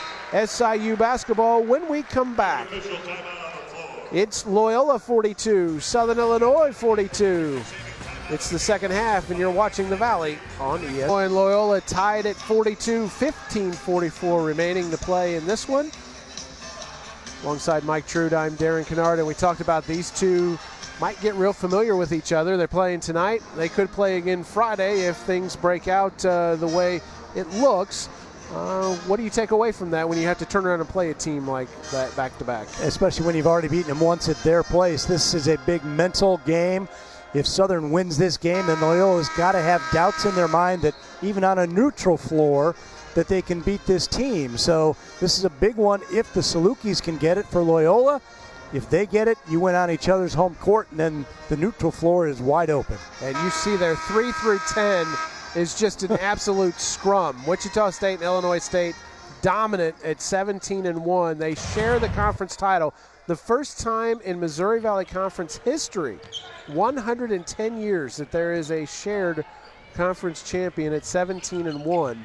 SIU basketball when we come back. It's Loyola 42, Southern Illinois 42. It's the second half, and you're watching the Valley on ESPN. And Loyola tied at 42, 15:44 remaining to play in this one. Alongside Mike Trude, I'm Darren Kennard, and we talked about these two might get real familiar with each other. They're playing tonight. They could play again Friday if things break out the way it looks. What do you take away from that when you have to turn around and play a team like that back-to-back? Especially when you've already beaten them once at their place. This is a big mental game. If Southern wins this game, then Loyola's got to have doubts in their mind that even on a neutral floor that they can beat this team. So this is a big one if the Salukis can get it for Loyola. If they get it, you win on each other's home court, and then the neutral floor is wide open. And you see their 3 through 10 is just an absolute scrum. Wichita State and Illinois State dominant at 17-1. They share the conference title. The first time in Missouri Valley Conference history, 110 years, that there is a shared conference champion at 17-1.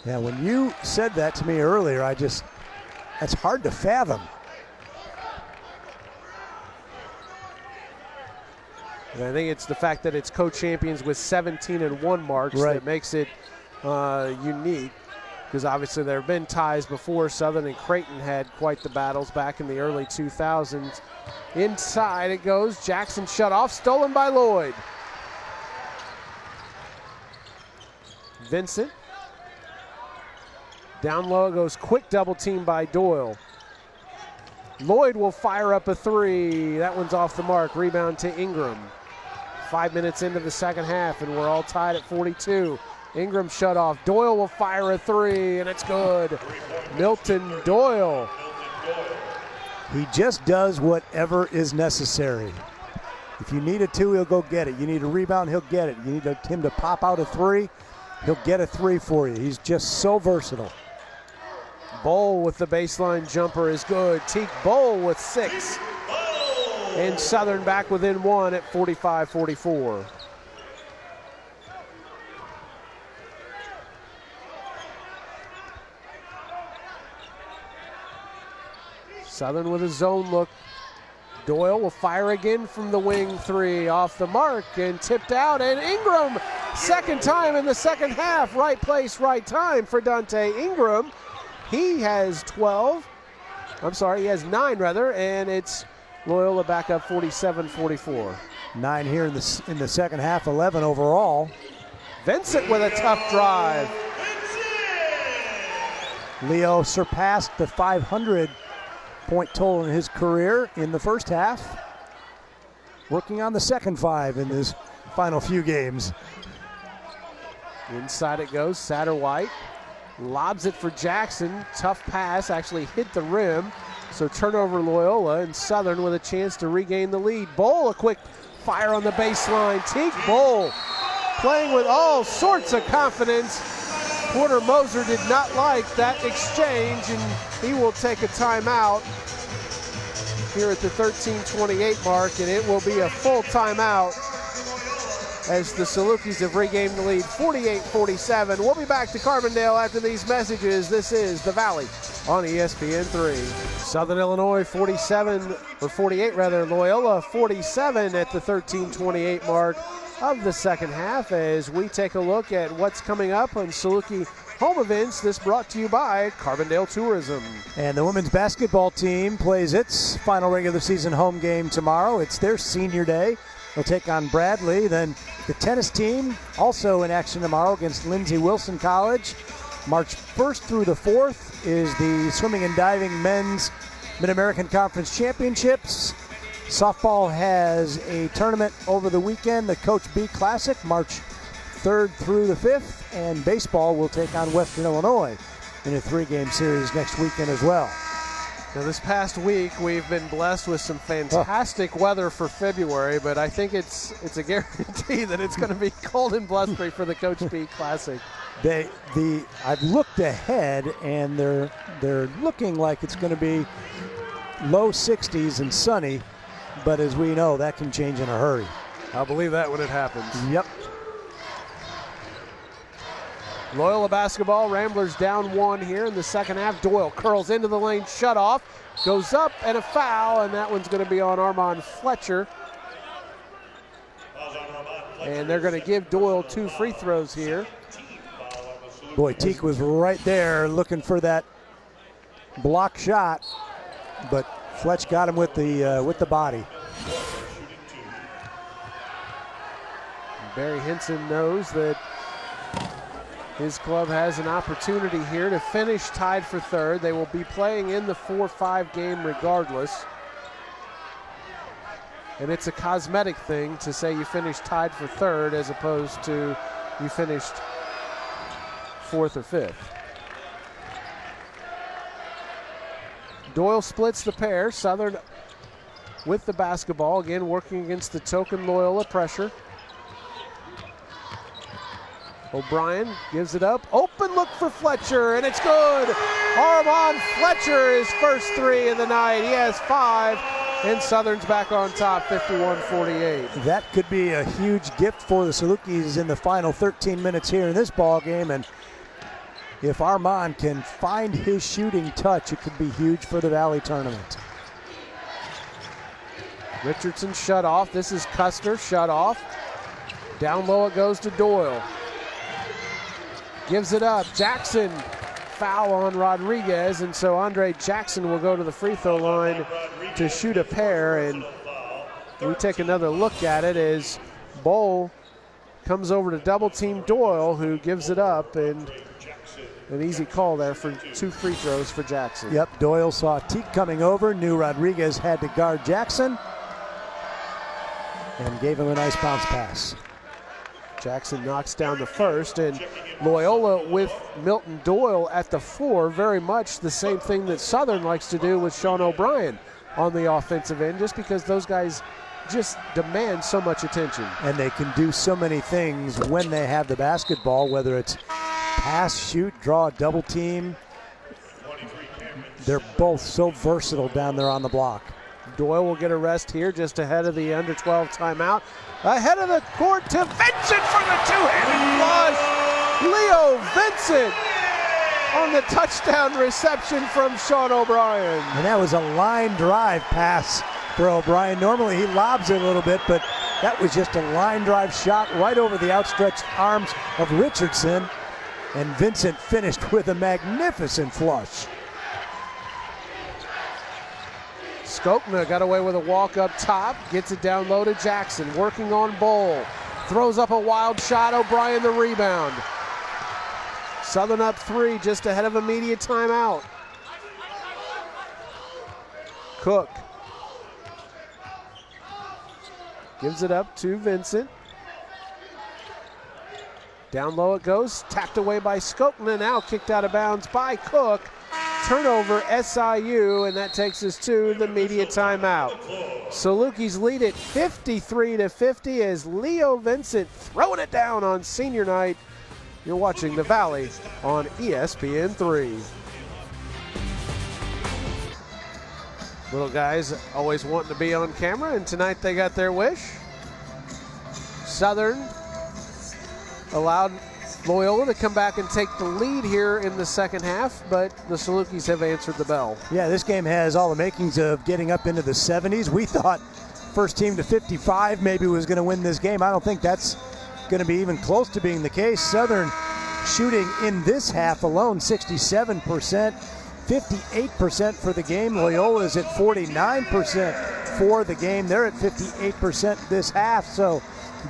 Yeah, when you said that to me earlier, that's hard to fathom. And I think it's the fact that it's co-champions with 17-1 marks that makes it unique, because obviously there have been ties before. Southern and Creighton had quite the battles back in the early 2000s. Inside it goes. Jackson shut off, stolen by Lloyd. Vincent. Down low goes, quick double team by Doyle. Lloyd will fire up a three. That one's off the mark. Rebound to Ingram. 5 minutes into the second half, and we're all tied at 42. Ingram shut off. Doyle will fire a three, and it's good. Milton Doyle. He just does whatever is necessary. If you need a two, he'll go get it. You need a rebound, he'll get it. You need him to pop out a three, he'll get a three for you. He's just so versatile. Bowl with the baseline jumper is good. Teak Bowl with 6. And Southern back within 1 at 45-44. Southern with a zone look. Doyle will fire again from the wing three, off the mark and tipped out. And Ingram, second time in the second half. Right place, right time for Dante Ingram. He has 9 rather, and it's Loyola back up 47-44. 9 here in the second half, 11 overall. Vincent with a tough drive. Leo surpassed the 500-point total in his career in the first half. Working on the second 5 in his final few games. Inside it goes, Satterwhite. Lobs it for Jackson. Tough pass, actually hit the rim. So turnover Loyola, and Southern with a chance to regain the lead. Bowl, a quick fire on the baseline. Teak Bowl playing with all sorts of confidence. Porter Moser did not like that exchange, and he will take a timeout here at the 13:28 mark, and it will be a full timeout as the Salukis have regained the lead 48-47. We'll be back to Carbondale after these messages. This is The Valley on ESPN3. Southern Illinois 48 rather. Loyola 47 at the 13:28 mark of the second half as we take a look at what's coming up on Saluki home events. This brought to you by Carbondale Tourism. And the women's basketball team plays its final regular season home game tomorrow. It's their senior day. They'll take on Bradley. Then the tennis team also in action tomorrow against Lindsey Wilson College. March 1st through the 4th is the swimming and diving men's Mid-American Conference Championships. Softball has a tournament over the weekend, the Coach B Classic, March 3rd through the 5th. And baseball will take on Western Illinois in a 3-game series next weekend as well. Now this past week we've been blessed with some fantastic weather for February, but I think it's a guarantee that it's going to be cold and blustery for the Coach B Classic. I've looked ahead, and they're looking like it's going to be low 60s and sunny, but as we know, that can change in a hurry. I'll believe that when it happens. Yep. Loyola basketball, Ramblers down 1 here in the second half. Doyle curls into the lane, shut off, goes up, and a foul, and that one's going to be on Armand Fletcher. And they're going to give Doyle 2 free throws here. Boy, Teague was right there looking for that block shot, but Fletch got him with the body. Barry Henson knows that his club has an opportunity here to finish tied for third. They will be playing in the 4-5 game regardless. And it's a cosmetic thing to say you finished tied for third as opposed to you finished 4th or 5th. Doyle splits the pair. Southern with the basketball, again working against the token Loyola pressure. O'Brien gives it up. Open look for Fletcher, and it's good. Armand Fletcher, his first 3 of the night. He has 5, and Southern's back on top, 51-48. That could be a huge gift for the Salukis in the final 13 minutes here in this ball game, and if Armand can find his shooting touch, it could be huge for the Valley tournament. Richardson shut off. This is Custer shut off. Down low it goes to Doyle. Gives it up. Jackson, foul on Rodriguez, and so Andre Jackson will go to the free throw line to shoot a pair, and we take another look at it as Bowl comes over to double team Doyle, who gives it up, and an easy call there for 2 free throws for Jackson. Yep, Doyle saw Teague coming over, knew Rodriguez had to guard Jackson, and gave him a nice bounce pass. Jackson knocks down the first, and Loyola with Milton Doyle at the 4, very much the same thing that Southern likes to do with Sean O'Brien on the offensive end, just because those guys just demand so much attention. And they can do so many things when they have the basketball, whether it's pass, shoot, draw a double team. They're both so versatile down there on the block. Doyle will get a rest here just ahead of the under 12 timeout. Ahead of the court to Vincent for the 2-handed flush. Leo Vincent on the touchdown reception from Sean O'Brien. And that was a line drive pass for O'Brien. Normally he lobs it a little bit, but that was just a line drive shot right over the outstretched arms of Richardson. And Vincent finished with a magnificent flush. Skokna got away with a walk up top, gets it down low to Jackson, working on Bowl. Throws up a wild shot, O'Brien the rebound. Southern up 3, just ahead of immediate timeout. Cook gives it up to Vincent. Down low it goes, tapped away by Skokna, now kicked out of bounds by Cook. Turnover SIU, and that takes us to the media timeout. Salukis lead it 53-50 as Leo Vincent throwing it down on senior night. You're watching the Valley on ESPN3. Little guys always wanting to be on camera, and tonight they got their wish. Southern allowed Loyola to come back and take the lead here in the second half, but the Salukis have answered the bell. Yeah, this game has all the makings of getting up into the 70s. We thought first team to 55 maybe was going to win this game. I don't think that's going to be even close to being the case. Southern shooting in this half alone 67%, 58% for the game. Loyola is at 49% for the game. They're at 58% this half, so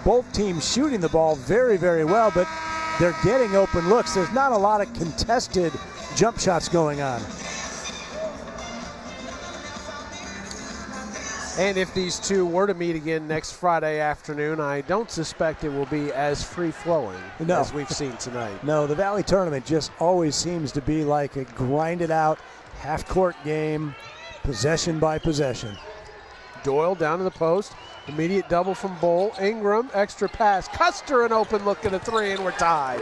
both teams shooting the ball very, very well, but they're getting open looks. There's not a lot of contested jump shots going on. And if these two were to meet again next Friday afternoon, I don't suspect it will be as free-flowing as we've seen tonight. No, the Valley tournament just always seems to be like a grinded-out half-court game, possession by possession. Doyle down to the post. Immediate double from Bowl. Ingram, extra pass. Custer, an open look at a 3, and we're tied.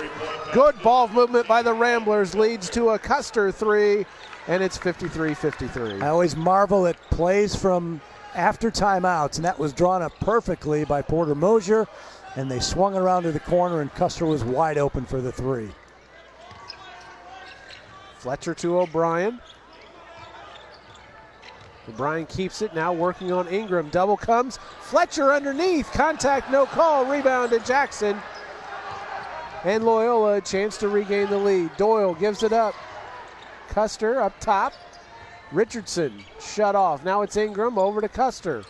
Good ball movement by the Ramblers leads to a Custer 3, and it's 53-53. I always marvel at plays from after timeouts, and that was drawn up perfectly by Porter Mosier, and they swung around to the corner, and Custer was wide open for the 3. Fletcher to O'Brien. O'Brien keeps it, now working on Ingram. Double comes. Fletcher underneath. Contact, no call. Rebound to Jackson. And Loyola a chance to regain the lead. Doyle gives it up. Custer up top. Richardson shut off. Now it's Ingram over to Custer.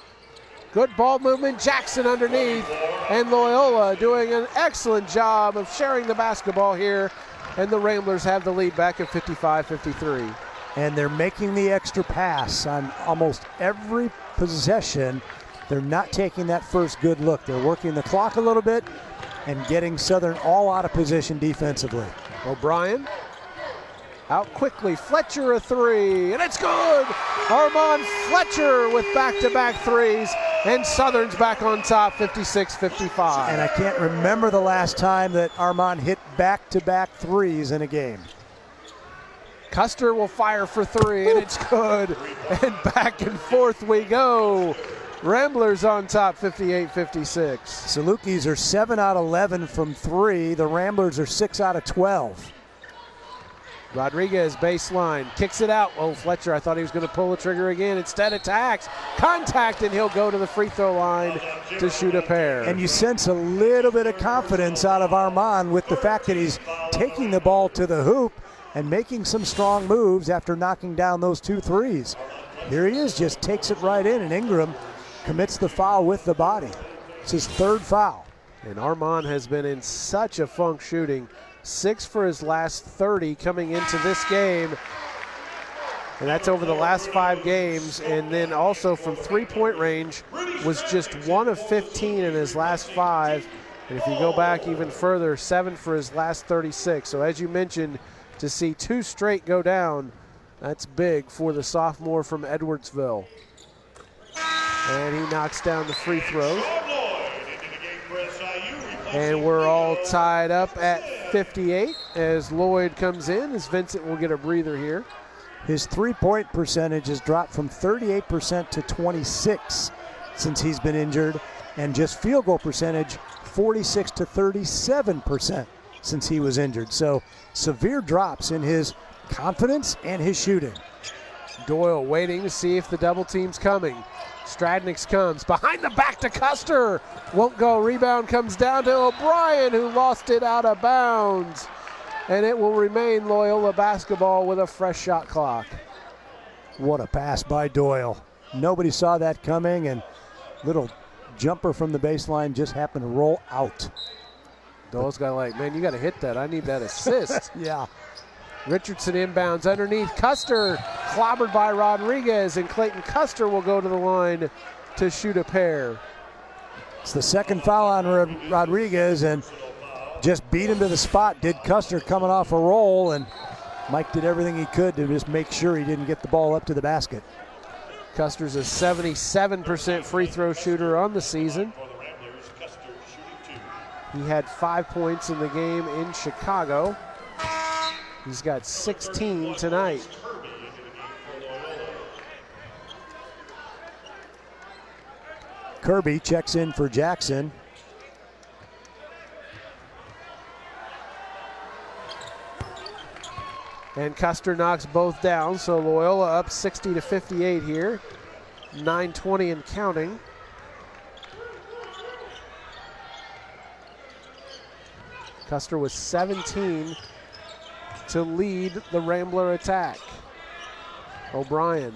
Good ball movement. Jackson underneath. And Loyola doing an excellent job of sharing the basketball here. And the Ramblers have the lead back at 55-53. And they're making the extra pass on almost every possession. They're not taking that first good look. They're working the clock a little bit and getting Southern all out of position defensively. O'Brien out quickly. Fletcher a three, and it's good. Armand Fletcher with back-to-back threes, and Southern's back on top, 56-55. And I can't remember the last time that Armand hit back-to-back threes in a game. Custer will fire for three, and it's good. And back and forth we go. Ramblers on top, 58-56. Salukis are 7 out of 11 from three. The Ramblers are 6 out of 12. Rodriguez baseline, kicks it out. Oh, Fletcher, I thought he was going to pull the trigger again. Instead attacks, contact, and he'll go to the free throw line to shoot a pair. And you sense a little bit of confidence out of Armand with the fact that he's taking the ball to the hoop and making some strong moves after knocking down those 2 threes. Here he is, just takes it right in, and Ingram commits the foul with the body. It's his 3rd foul. And Armand has been in such a funk shooting. 6 for his last 30 coming into this game. And that's over the last 5 games. And then also from three-point range was just 1 of 15 in his last 5. And if you go back even further, 7 for his last 36. So as you mentioned, to see 2 straight go down, that's big for the sophomore from Edwardsville. And he knocks down the free throws. And we're all tied up at 58 as Lloyd comes in, as Vincent will get a breather here. His three-point percentage has dropped from 38% to 26% since he's been injured, and just field goal percentage 46 to 37% since he was injured. So severe drops in his confidence and his shooting. Doyle waiting to see if the double team's coming. Stradniks comes behind the back to Custer. Won't go. Rebound comes down to O'Brien, who lost it out of bounds. And it will remain Loyola basketball with a fresh shot clock. What a pass by Doyle. Nobody saw that coming, and little jumper from the baseline just happened to roll out. Doyle's got like, man, you got to hit that. I need that assist. Yeah. Richardson inbounds underneath. Custer clobbered by Rodriguez, and Clayton Custer will go to the line to shoot a pair. It's the 2nd foul on Rodriguez, and just beat him to the spot. Did Custer coming off a roll, and Mike did everything he could to just make sure he didn't get the ball up to the basket. Custer's a 77% free throw shooter on the season. He had 5 points in the game in Chicago. He's got 16 tonight. Kirby checks in for Jackson. And Custer knocks both down, so Loyola up 60 to 58 here. 9:20 and counting. Custer was 17 to lead the Rambler attack. O'Brien.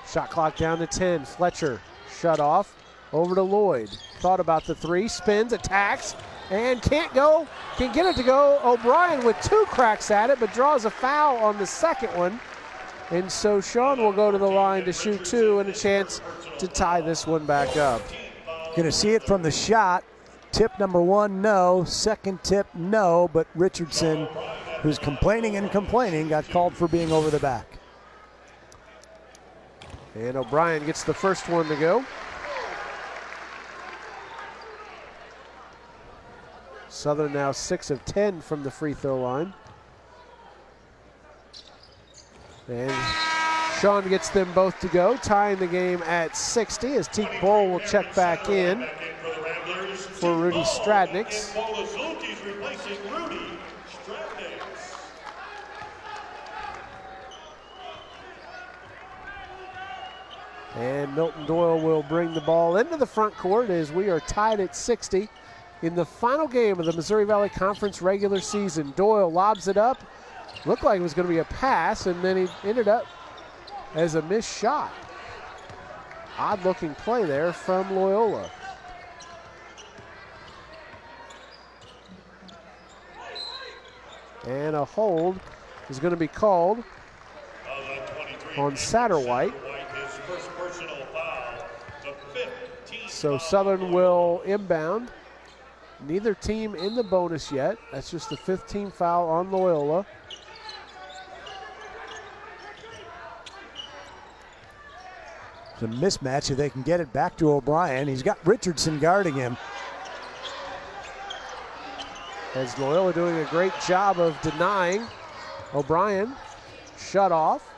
Shot clock down to 10. Fletcher shut off. Over to Lloyd. Thought about the three. Spins, attacks, and can't go. Can't get it to go. O'Brien with 2 cracks at it, but draws a foul on the second one. And so Sean will go to the line to shoot 2 and a chance to tie this one back up. Going to see it from the shot. Tip number 1, no. Second tip, no. But Richardson, who's complaining and complaining, got called for being over the back. And O'Brien gets the first one to go. Southern now 6 of 10 from the free throw line. And Sean gets them both to go, tying the game at 60 as Teak Bowl will check back in. for Rudy Stradniks. And Milton Doyle will bring the ball into the front court as we are tied at 60 in the final game of the Missouri Valley Conference regular season. Doyle lobs it up. Looked like it was going to be a pass, and then he ended up as a missed shot. Odd-looking play there from Loyola. And a hold is going to be called on Satterwhite. So Southern will inbound. Neither team in the bonus yet. That's just the 5th team foul on Loyola. It's a mismatch if they can get it back to O'Brien. He's got Richardson guarding him. As Loyola doing a great job of denying. O'Brien shut off.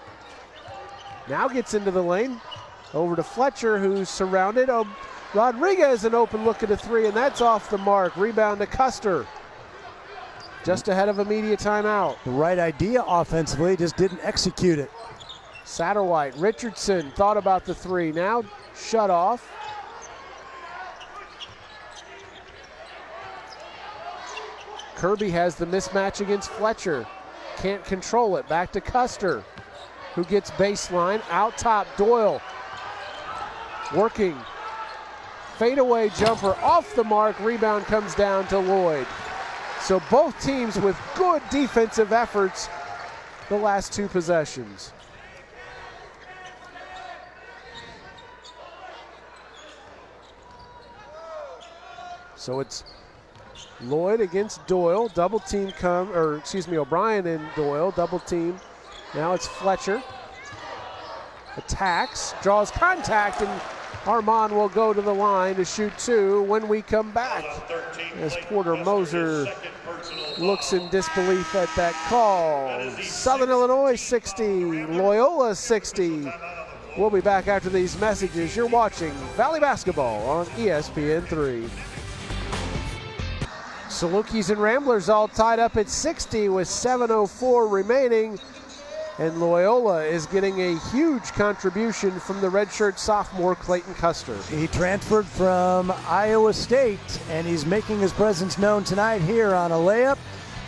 Now gets into the lane. Over to Fletcher, who's surrounded. Rodriguez, an open look at a three, and that's off the mark. Rebound to Custer. Just ahead of immediate timeout. The right idea offensively, just didn't execute it. Satterwhite, Richardson thought about the three. Now shut off. Kirby has the mismatch against Fletcher. Can't control it. Back to Custer, who gets baseline. Out top, Doyle. Working. Fadeaway jumper off the mark. Rebound comes down to Lloyd. So both teams with good defensive efforts the last two possessions. So it's Lloyd against Doyle. Double team O'Brien and Doyle. Double team. Now it's Fletcher. Attacks, draws contact, and Armand will go to the line to shoot two when we come back. As Porter Moser looks in disbelief at that call. Southern Illinois 60, Loyola 60. We'll be back after these messages. You're watching Valley Basketball on ESPN3. Salukis and Ramblers all tied up at 60 with 7:04 remaining. And Loyola is getting a huge contribution from the redshirt sophomore Clayton Custer. He transferred from Iowa State, and he's making his presence known tonight here on a layup.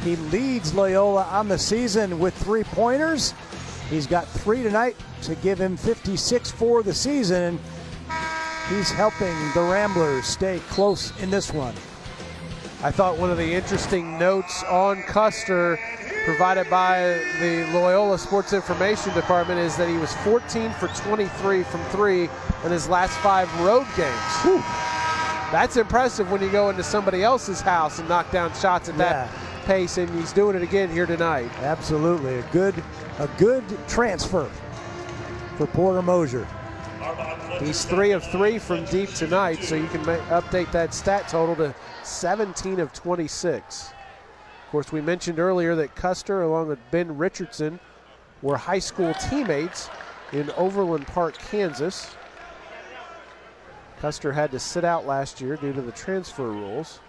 He leads Loyola on the season with 3-pointers. He's got 3 tonight to give him 56 for the season. He's helping the Ramblers stay close in this one. I thought one of the interesting notes on Custer provided by the Loyola Sports Information Department is that he was 14 for 23 from 3 in his last 5 road games. Whew. That's impressive when you go into somebody else's house and knock down shots at that pace, and he's doing it again here tonight. Absolutely. A good transfer for Porter Moser. He's 3 of 3 from deep tonight, so you can update that stat total to 17 of 26. Of course, we mentioned earlier that Custer, along with Ben Richardson, were high school teammates in Overland Park, Kansas. Custer had to sit out last year due to the transfer rules.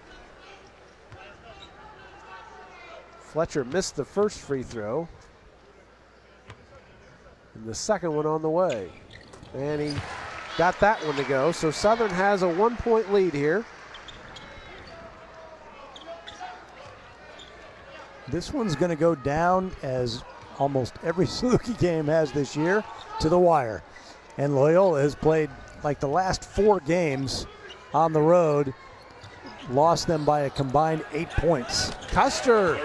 Fletcher missed the first free throw. And the second one on the way. And he got that one to go. So Southern has a 1-point lead here. This one's going to go down, as almost every Saluki game has this year, to the wire. And Loyola has played like the last 4 games on the road, lost them by a combined 8 points. Custer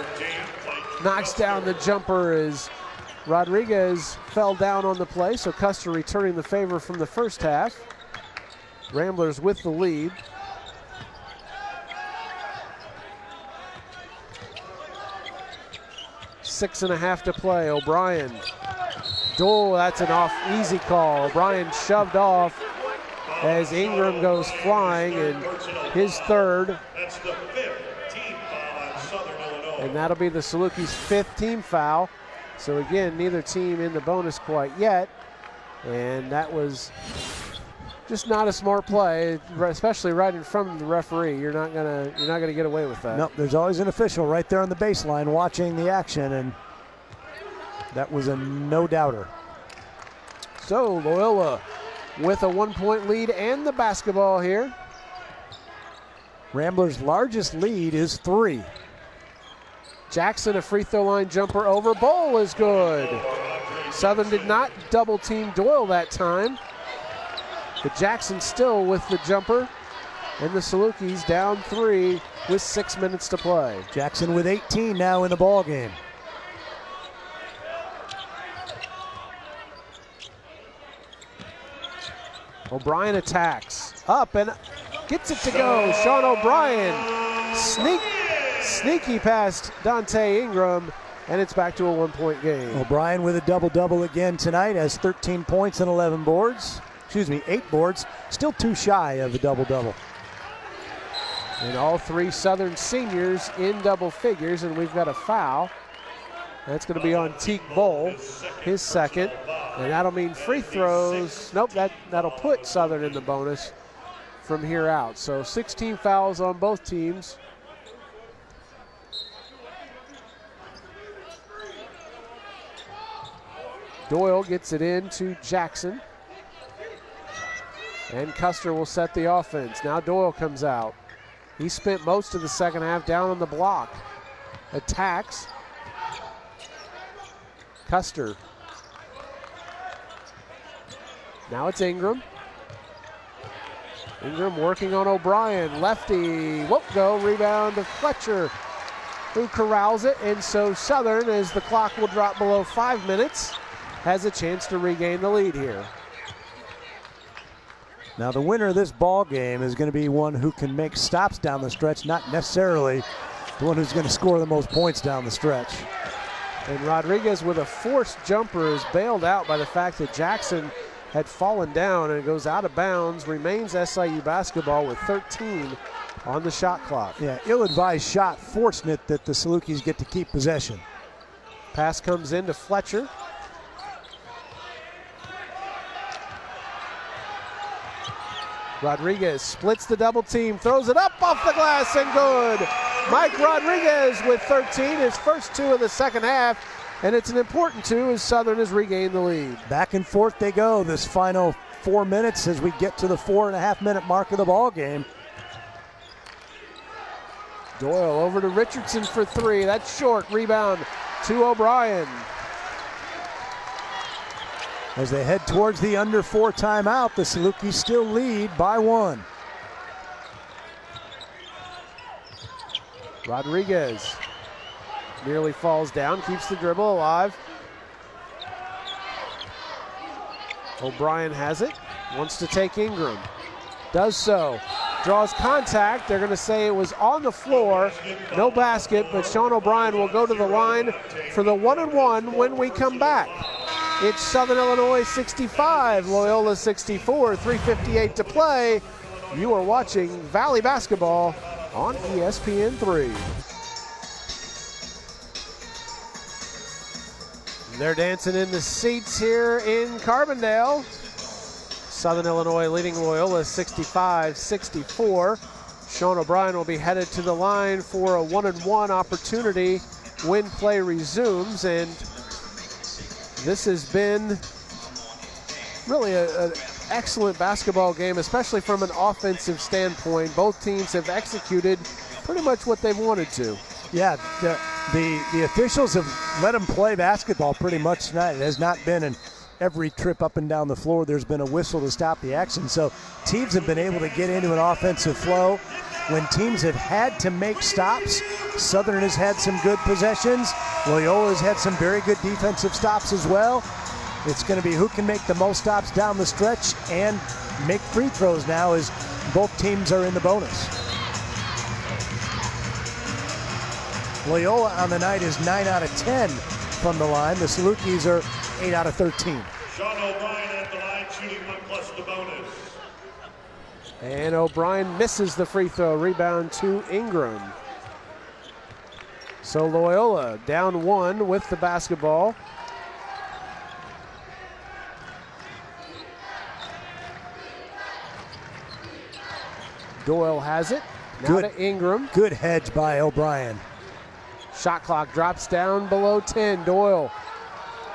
knocks down the jumper as Rodriguez fell down on the play, so Custer returning the favor from the first half. Ramblers with the lead. Six and a half to play. O'Brien. That's an easy call. O'Brien shoved off as Ingram goes flying, and his third. That's the 5th team foul on Southern Illinois. And that'll be the Salukis' 5th team foul. So again, neither team in the bonus quite yet. And that was just not a smart play, especially right in front of the referee. You're not gonna get away with that. Nope, there's always an official right there on the baseline watching the action, and that was a no-doubter. So Loyola with a 1-point lead and the basketball here. Ramblers' largest lead is 3. Jackson, a free throw line jumper over. Bowl is good. Southern did not double team Doyle that time. But Jackson still with the jumper. And the Salukis down 3 with 6 minutes to play. Jackson with 18 now in the ball game. O'Brien attacks. Up and gets it to go. Sean O'Brien. Sneaky past Dante Ingram. And it's back to a 1-point game. O'Brien with a double-double again tonight, has 13 points and 11 boards. Excuse me, 8 boards. Still too shy of a double-double. And all 3 Southern seniors in double figures, and we've got a foul. That's going to be on Teak Bowl, his second. And that'll mean free throws. Nope, that'll put Southern in the bonus from here out. So 16 fouls on both teams. Doyle gets it in to Jackson. And Custer will set the offense. Now Doyle comes out. He spent most of the second half down on the block. Attacks. Custer. Now it's Ingram. Ingram working on O'Brien. Lefty. Won't go. Rebound to Fletcher, who corrals it. And so Southern, as the clock will drop below 5 minutes, has a chance to regain the lead here. Now the winner of this ball game is going to be one who can make stops down the stretch, not necessarily the one who's going to score the most points down the stretch. And Rodriguez with a forced jumper is bailed out by the fact that Jackson had fallen down and goes out of bounds. Remains SIU basketball with 13 on the shot clock. Yeah, ill-advised shot, fortunate that the Salukis get to keep possession. Pass comes in to Fletcher. Rodriguez splits the double team, throws it up off the glass and good. Mike Rodriguez with 13, his first 2 of the second half, and it's an important 2 as Southern has regained the lead. Back and forth they go this final 4 minutes as we get to the 4.5-minute mark of the ball game. Doyle over to Richardson for 3. That's short. Rebound to O'Brien. As they head towards the under 4 timeout, the Salukis still lead by 1. Rodriguez nearly falls down, keeps the dribble alive. O'Brien has it, wants to take Ingram. Does so, draws contact. They're going to say it was on the floor, no basket, but Sean O'Brien will go to the line for the 1-and-1 when we come back. It's Southern Illinois 65, Loyola 64, 3:58 to play. You are watching Valley Basketball on ESPN3. They're dancing in the seats here in Carbondale. Southern Illinois leading Loyola 65-64. Sean O'Brien will be headed to the line for a 1-and-1 opportunity when play resumes, and this has been really an excellent basketball game, especially from an offensive standpoint. Both teams have executed pretty much what they've wanted to. Yeah, the officials have let them play basketball pretty much tonight. It has not been an every trip up and down the floor there's been a whistle to stop the action. So teams have been able to get into an offensive flow. When teams have had to make stops, Southern has had some good possessions. Loyola has had some very good defensive stops as well. It's going to be who can make the most stops down the stretch and make free throws now as both teams are in the bonus. Loyola on the night is 9 out of 10 from the line. The Salukis are 8 out of 13. Sean O'Brien at the line, shooting 1 plus the bonus. And O'Brien misses the free throw. Rebound to Ingram. So Loyola down 1 with the basketball. Doyle has it. Now to Ingram. Good hedge by O'Brien. Shot clock drops down below 10. Doyle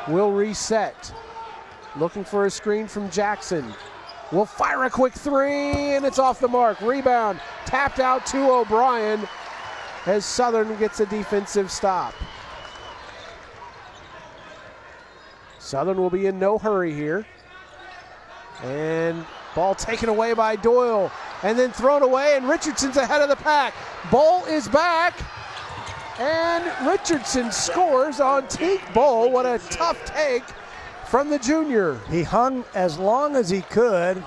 will reset. Looking for a screen from Jackson. Will fire a quick three, and it's off the mark. Rebound tapped out to O'Brien as Southern gets a defensive stop. Southern will be in no hurry here. And ball taken away by Doyle and then thrown away, and Richardson's ahead of the pack. Bull is back, and Richardson scores on Teak Bull. What a tough take from the junior. He hung as long as he could,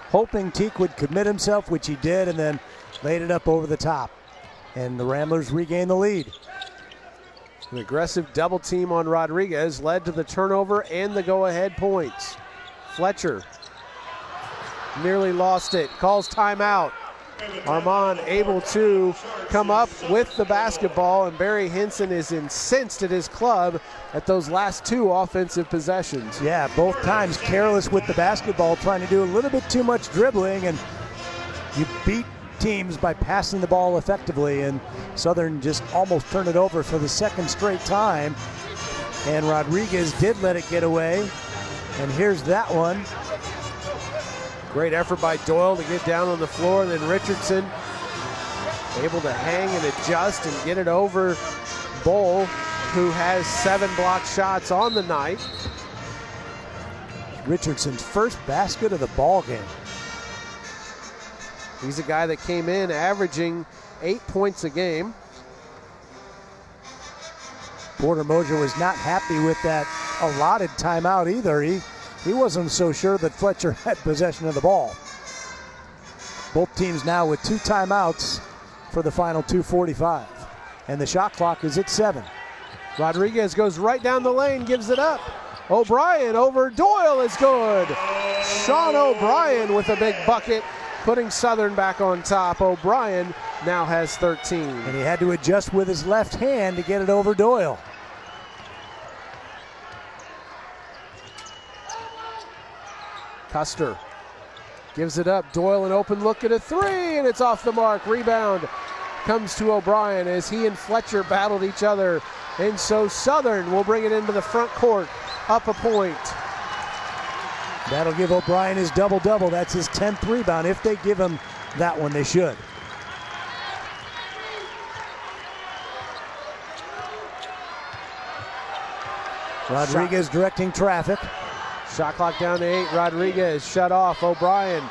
hoping Teak would commit himself, which he did, and then laid it up over the top. And the Ramblers regain the lead. An aggressive double team on Rodriguez led to the turnover and the go-ahead points. Fletcher nearly lost it, calls timeout. Armand able to come up with the basketball, and Barry Henson is incensed at his club at those last two offensive possessions. Yeah, both times careless with the basketball, trying to do a little bit too much dribbling, and you beat teams by passing the ball effectively, and Southern just almost turned it over for the second straight time, and Rodriguez did let it get away, and here's that one. Great effort by Doyle to get down on the floor, and then Richardson able to hang and adjust and get it over Bull, who has 7 blocked shots on the night. Richardson's first basket of the ball game. He's a guy that came in averaging 8 points a game. Porter Moser was not happy with that allotted timeout either. He wasn't so sure that Fletcher had possession of the ball. Both teams now with 2 timeouts for the final 2:45. And the shot clock is at 7. Rodriguez goes right down the lane, gives it up. O'Brien over Doyle is good. Sean O'Brien with a big bucket, putting Southern back on top. O'Brien now has 13. And he had to adjust with his left hand to get it over Doyle. Custer gives it up. Doyle an open look at a three, and it's off the mark. Rebound comes to O'Brien as he and Fletcher battled each other. And so Southern will bring it into the front court, up a point. That'll give O'Brien his double-double. That's his 10th rebound. If they give him that one, they should. Rodriguez directing traffic. Shot clock down to 8. Rodriguez shut off. O'Brien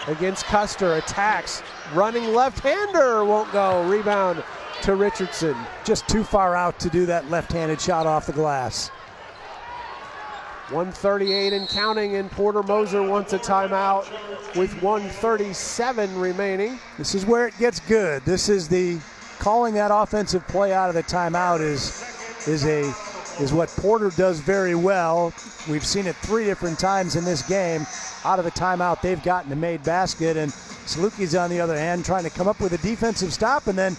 against Custer. Attacks. Running left-hander won't go. Rebound to Richardson. Just too far out to do that left-handed shot off the glass. 1:38 and counting, and Porter Moser wants a timeout with 1:37 remaining. This is where it gets good. This is the calling that offensive play out of the timeout is what Porter does very well. We've seen it 3 different times in this game. Out of the timeout, they've gotten a made basket, and Salukis, on the other hand, trying to come up with a defensive stop and then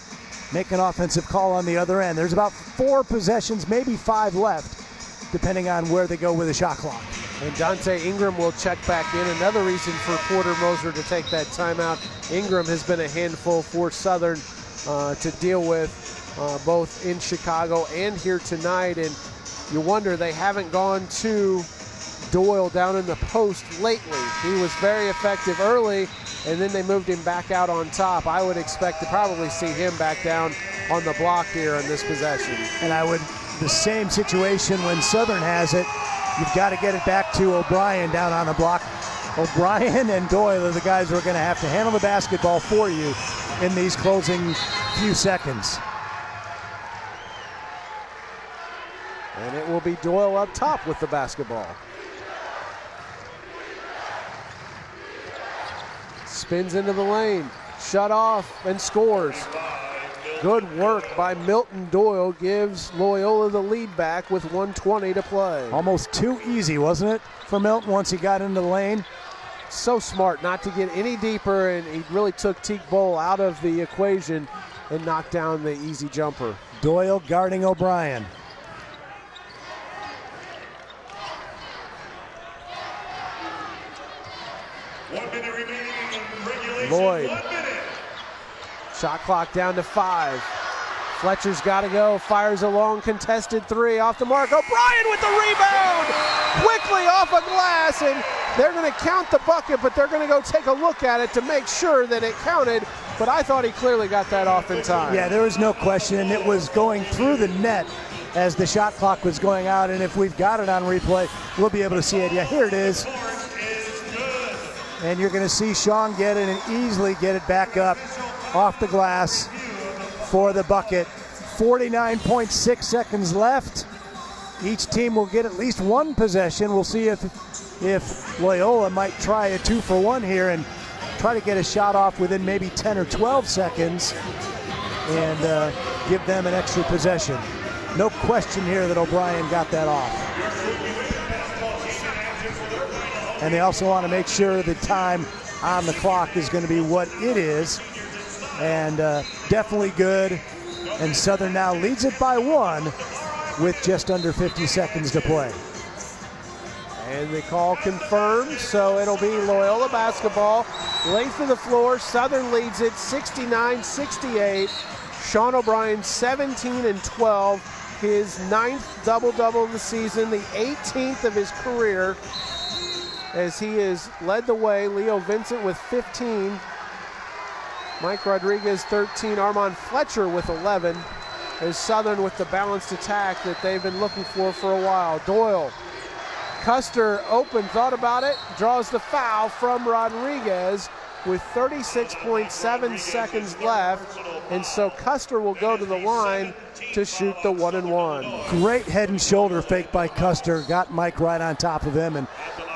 make an offensive call on the other end. There's about 4 possessions, maybe 5 left, depending on where they go with the shot clock. And Dante Ingram will check back in. Another reason for Porter Moser to take that timeout. Ingram has been a handful for Southern to deal with, both in Chicago and here tonight. And you wonder, they haven't gone to Doyle down in the post lately. He was very effective early, and then they moved him back out on top. I would expect to probably see him back down on the block here in this possession. And the same situation when Southern has it, you've got to get it back to O'Brien down on the block. O'Brien and Doyle are the guys who are going to have to handle the basketball for you in these closing few seconds. And it will be Doyle up top with the basketball. Spins into the lane, shut off, and scores. Good work by Milton Doyle, gives Loyola the lead back with 1:20 to play. Almost too easy, wasn't it, for Milton once he got into the lane? So smart not to get any deeper, and he really took Teak Bull out of the equation and knocked down the easy jumper. Doyle guarding O'Brien. One minute remaining in regulation. Lloyd 1 minute. Shot clock down to 5. Fletcher's got to go, fires a long contested 3 off the mark. O'Brien with the rebound! Quickly off a glass, and they're going to count the bucket, but they're going to go take a look at it to make sure that it counted. But I thought he clearly got that off in time. Yeah, there was no question. It was going through the net as the shot clock was going out, and if we've got it on replay, we'll be able to see it. Yeah, here it is. And you're going to see Sean get it and easily get it back up off the glass for the bucket. 49.6 seconds left. Each team will get at least one possession. We'll see if Loyola might try a 2-for-1 here and try to get a shot off within maybe 10 or 12 seconds and give them an extra possession. No question here that O'Brien got that off. And they also want to make sure the time on the clock is going to be what it is. And definitely good. And Southern now leads it by 1 with just under 50 seconds to play. And the call confirmed, so it'll be Loyola basketball. Length of the floor, Southern leads it 69-68. Sean O'Brien 17 and 12, his 9th double-double of the season, the 18th of his career, as he has led the way. Leo Vincent with 15. Mike Rodriguez 13, Armand Fletcher with 11, as Southern with the balanced attack that they've been looking for a while. Doyle, Custer open, thought about it, draws the foul from Rodriguez with 36.7 seconds left, and so Custer will go to the line to shoot the 1-and-1. Great head and shoulder fake by Custer, got Mike right on top of him, and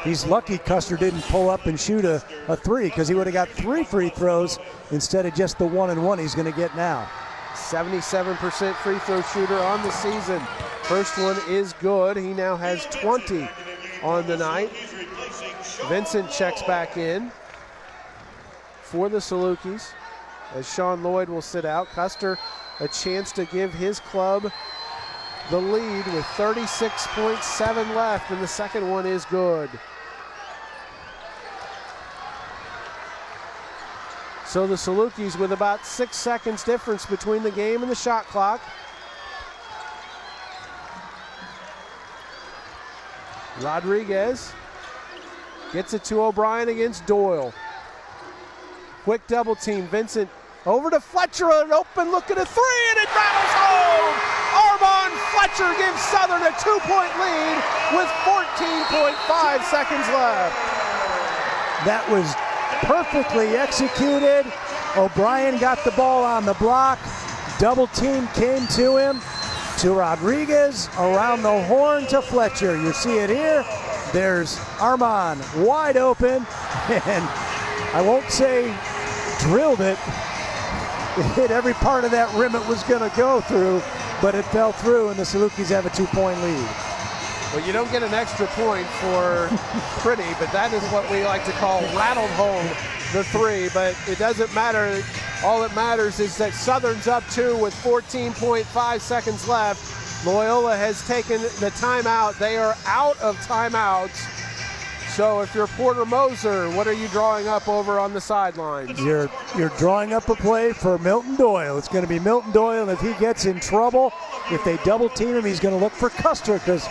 he's lucky Custer didn't pull up and shoot a 3, because he would have got 3 free throws instead of just the 1-and-1 he's going to get now. 77% free throw shooter on the season. First one is good. He now has 20 on the night. Vincent checks back in for the Salukis as Sean Lloyd will sit out. Custer a chance to give his club the lead with 36.7 left, and the second one is good. So the Salukis with about 6 seconds difference between the game and the shot clock. Rodriguez gets it to O'Brien against Doyle. Quick double team, Vincent over to Fletcher, an open look at a 3, and it rattles home! Armand Fletcher gives Southern a 2-point lead with 14.5 seconds left. That was perfectly executed. O'Brien got the ball on the block. Double team came to him, to Rodriguez, around the horn to Fletcher. You see it here. There's Armand wide open, and I won't say drilled it. It hit every part of that rim it was going to go through, but it fell through, and the Salukis have a 2-point lead. Well, you don't get an extra point for pretty, but that is what we like to call rattled home the 3, but it doesn't matter. All that matters is that Southern's up 2 with 14.5 seconds left. Loyola has taken the timeout. They are out of timeouts. So if you're Porter Moser, what are you drawing up over on the sidelines? You're drawing up a play for Milton Doyle. It's going to be Milton Doyle, and if he gets in trouble, if they double team him, he's going to look for Custer, because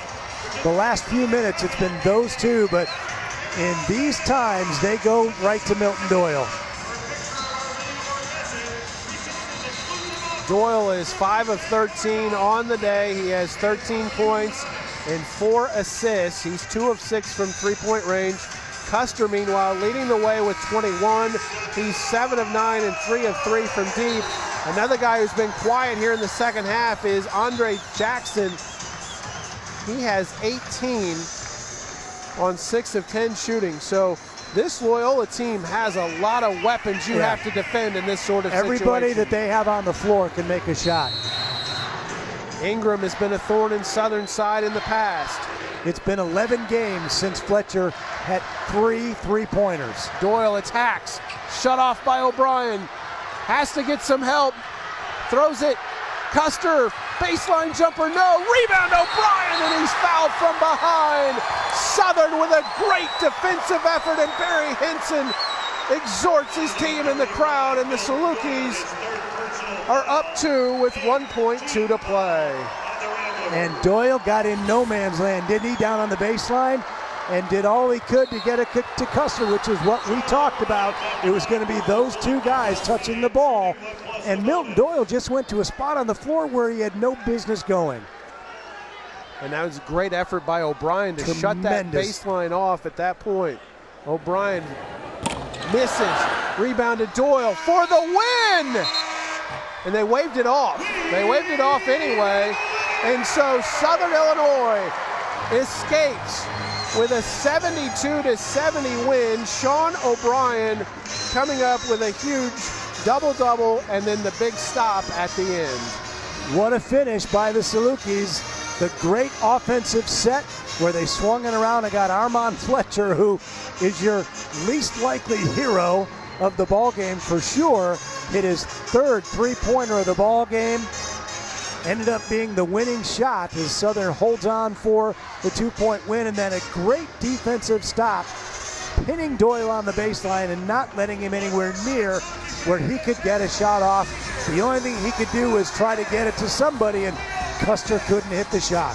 the last few minutes it's been those two, but in these times they go right to Milton Doyle. Doyle is 5 of 13 on the day. He has 13 points and 4 assists. He's 2 of 6 from three-point range. Custer, meanwhile, leading the way with 21. He's 7 of 9 and 3 of 3 from deep. Another guy who's been quiet here in the second half is Andre Jackson. He has 18 on 6 of 10 shooting. So this Loyola team has a lot of weapons you have to defend in this sort of Everybody situation. that they have on the floor can make a shot. Ingram has been a thorn in Southern's side in the past. It's been 11 games since Fletcher had 3 3-pointers. Doyle attacks, shut off by O'Brien. Has to get some help, throws it. Custer, baseline jumper, no. Rebound O'Brien, and he's fouled from behind. Southern with a great defensive effort, and Barry Henson exhorts his team in the crowd, and the Salukis are up 2 with 1.2 to play. And Doyle got in no man's land, didn't he, down on the baseline? And did all he could to get it to Custer, which is what we talked about. It was going to be those two guys touching the ball. And Milton Doyle just went to a spot on the floor where he had no business going. And that was a great effort by O'Brien to shut that baseline off at that point. O'Brien misses, rebounded Doyle for the win! And they waved it off. They waved it off anyway. And so Southern Illinois escapes with a 72-70 win. Sean O'Brien coming up with a huge double-double and then the big stop at the end. What a finish by the Salukis. The great offensive set where they swung it around and got Armand Fletcher, who is your least likely hero of the ball game for sure. Hit his third three-pointer of the ball game. Ended up being the winning shot as Southern holds on for the 2-point win, and then a great defensive stop, pinning Doyle on the baseline and not letting him anywhere near where he could get a shot off. The only thing he could do was try to get it to somebody, and Custer couldn't hit the shot.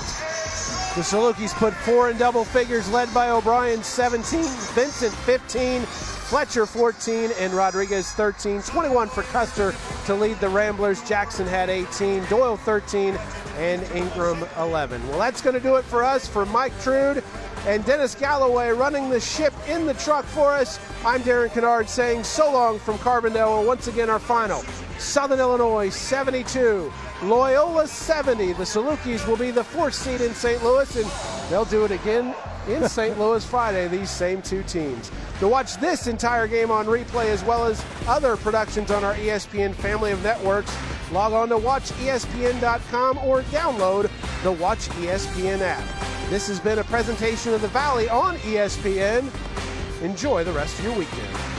The Salukis put 4 in double figures, led by O'Brien 17, Vincent 15, Fletcher 14, and Rodriguez 13. 21 for Custer to lead the Ramblers. Jackson had 18, Doyle 13, and Ingram 11. Well, that's going to do it for us. For Mike Trude and Dennis Galloway running the ship in the truck for us, I'm Darren Kennard saying so long from Carbondale. And once again, our final, Southern Illinois 72, Loyola 70. The Salukis will be the 4th seed in St. Louis, and they'll do it again in St. Louis Friday, these same two teams. To watch this entire game on replay as well as other productions on our ESPN family of networks, log on to watchespn.com or download the Watch ESPN app. This has been a presentation of the Valley on ESPN. Enjoy the rest of your weekend.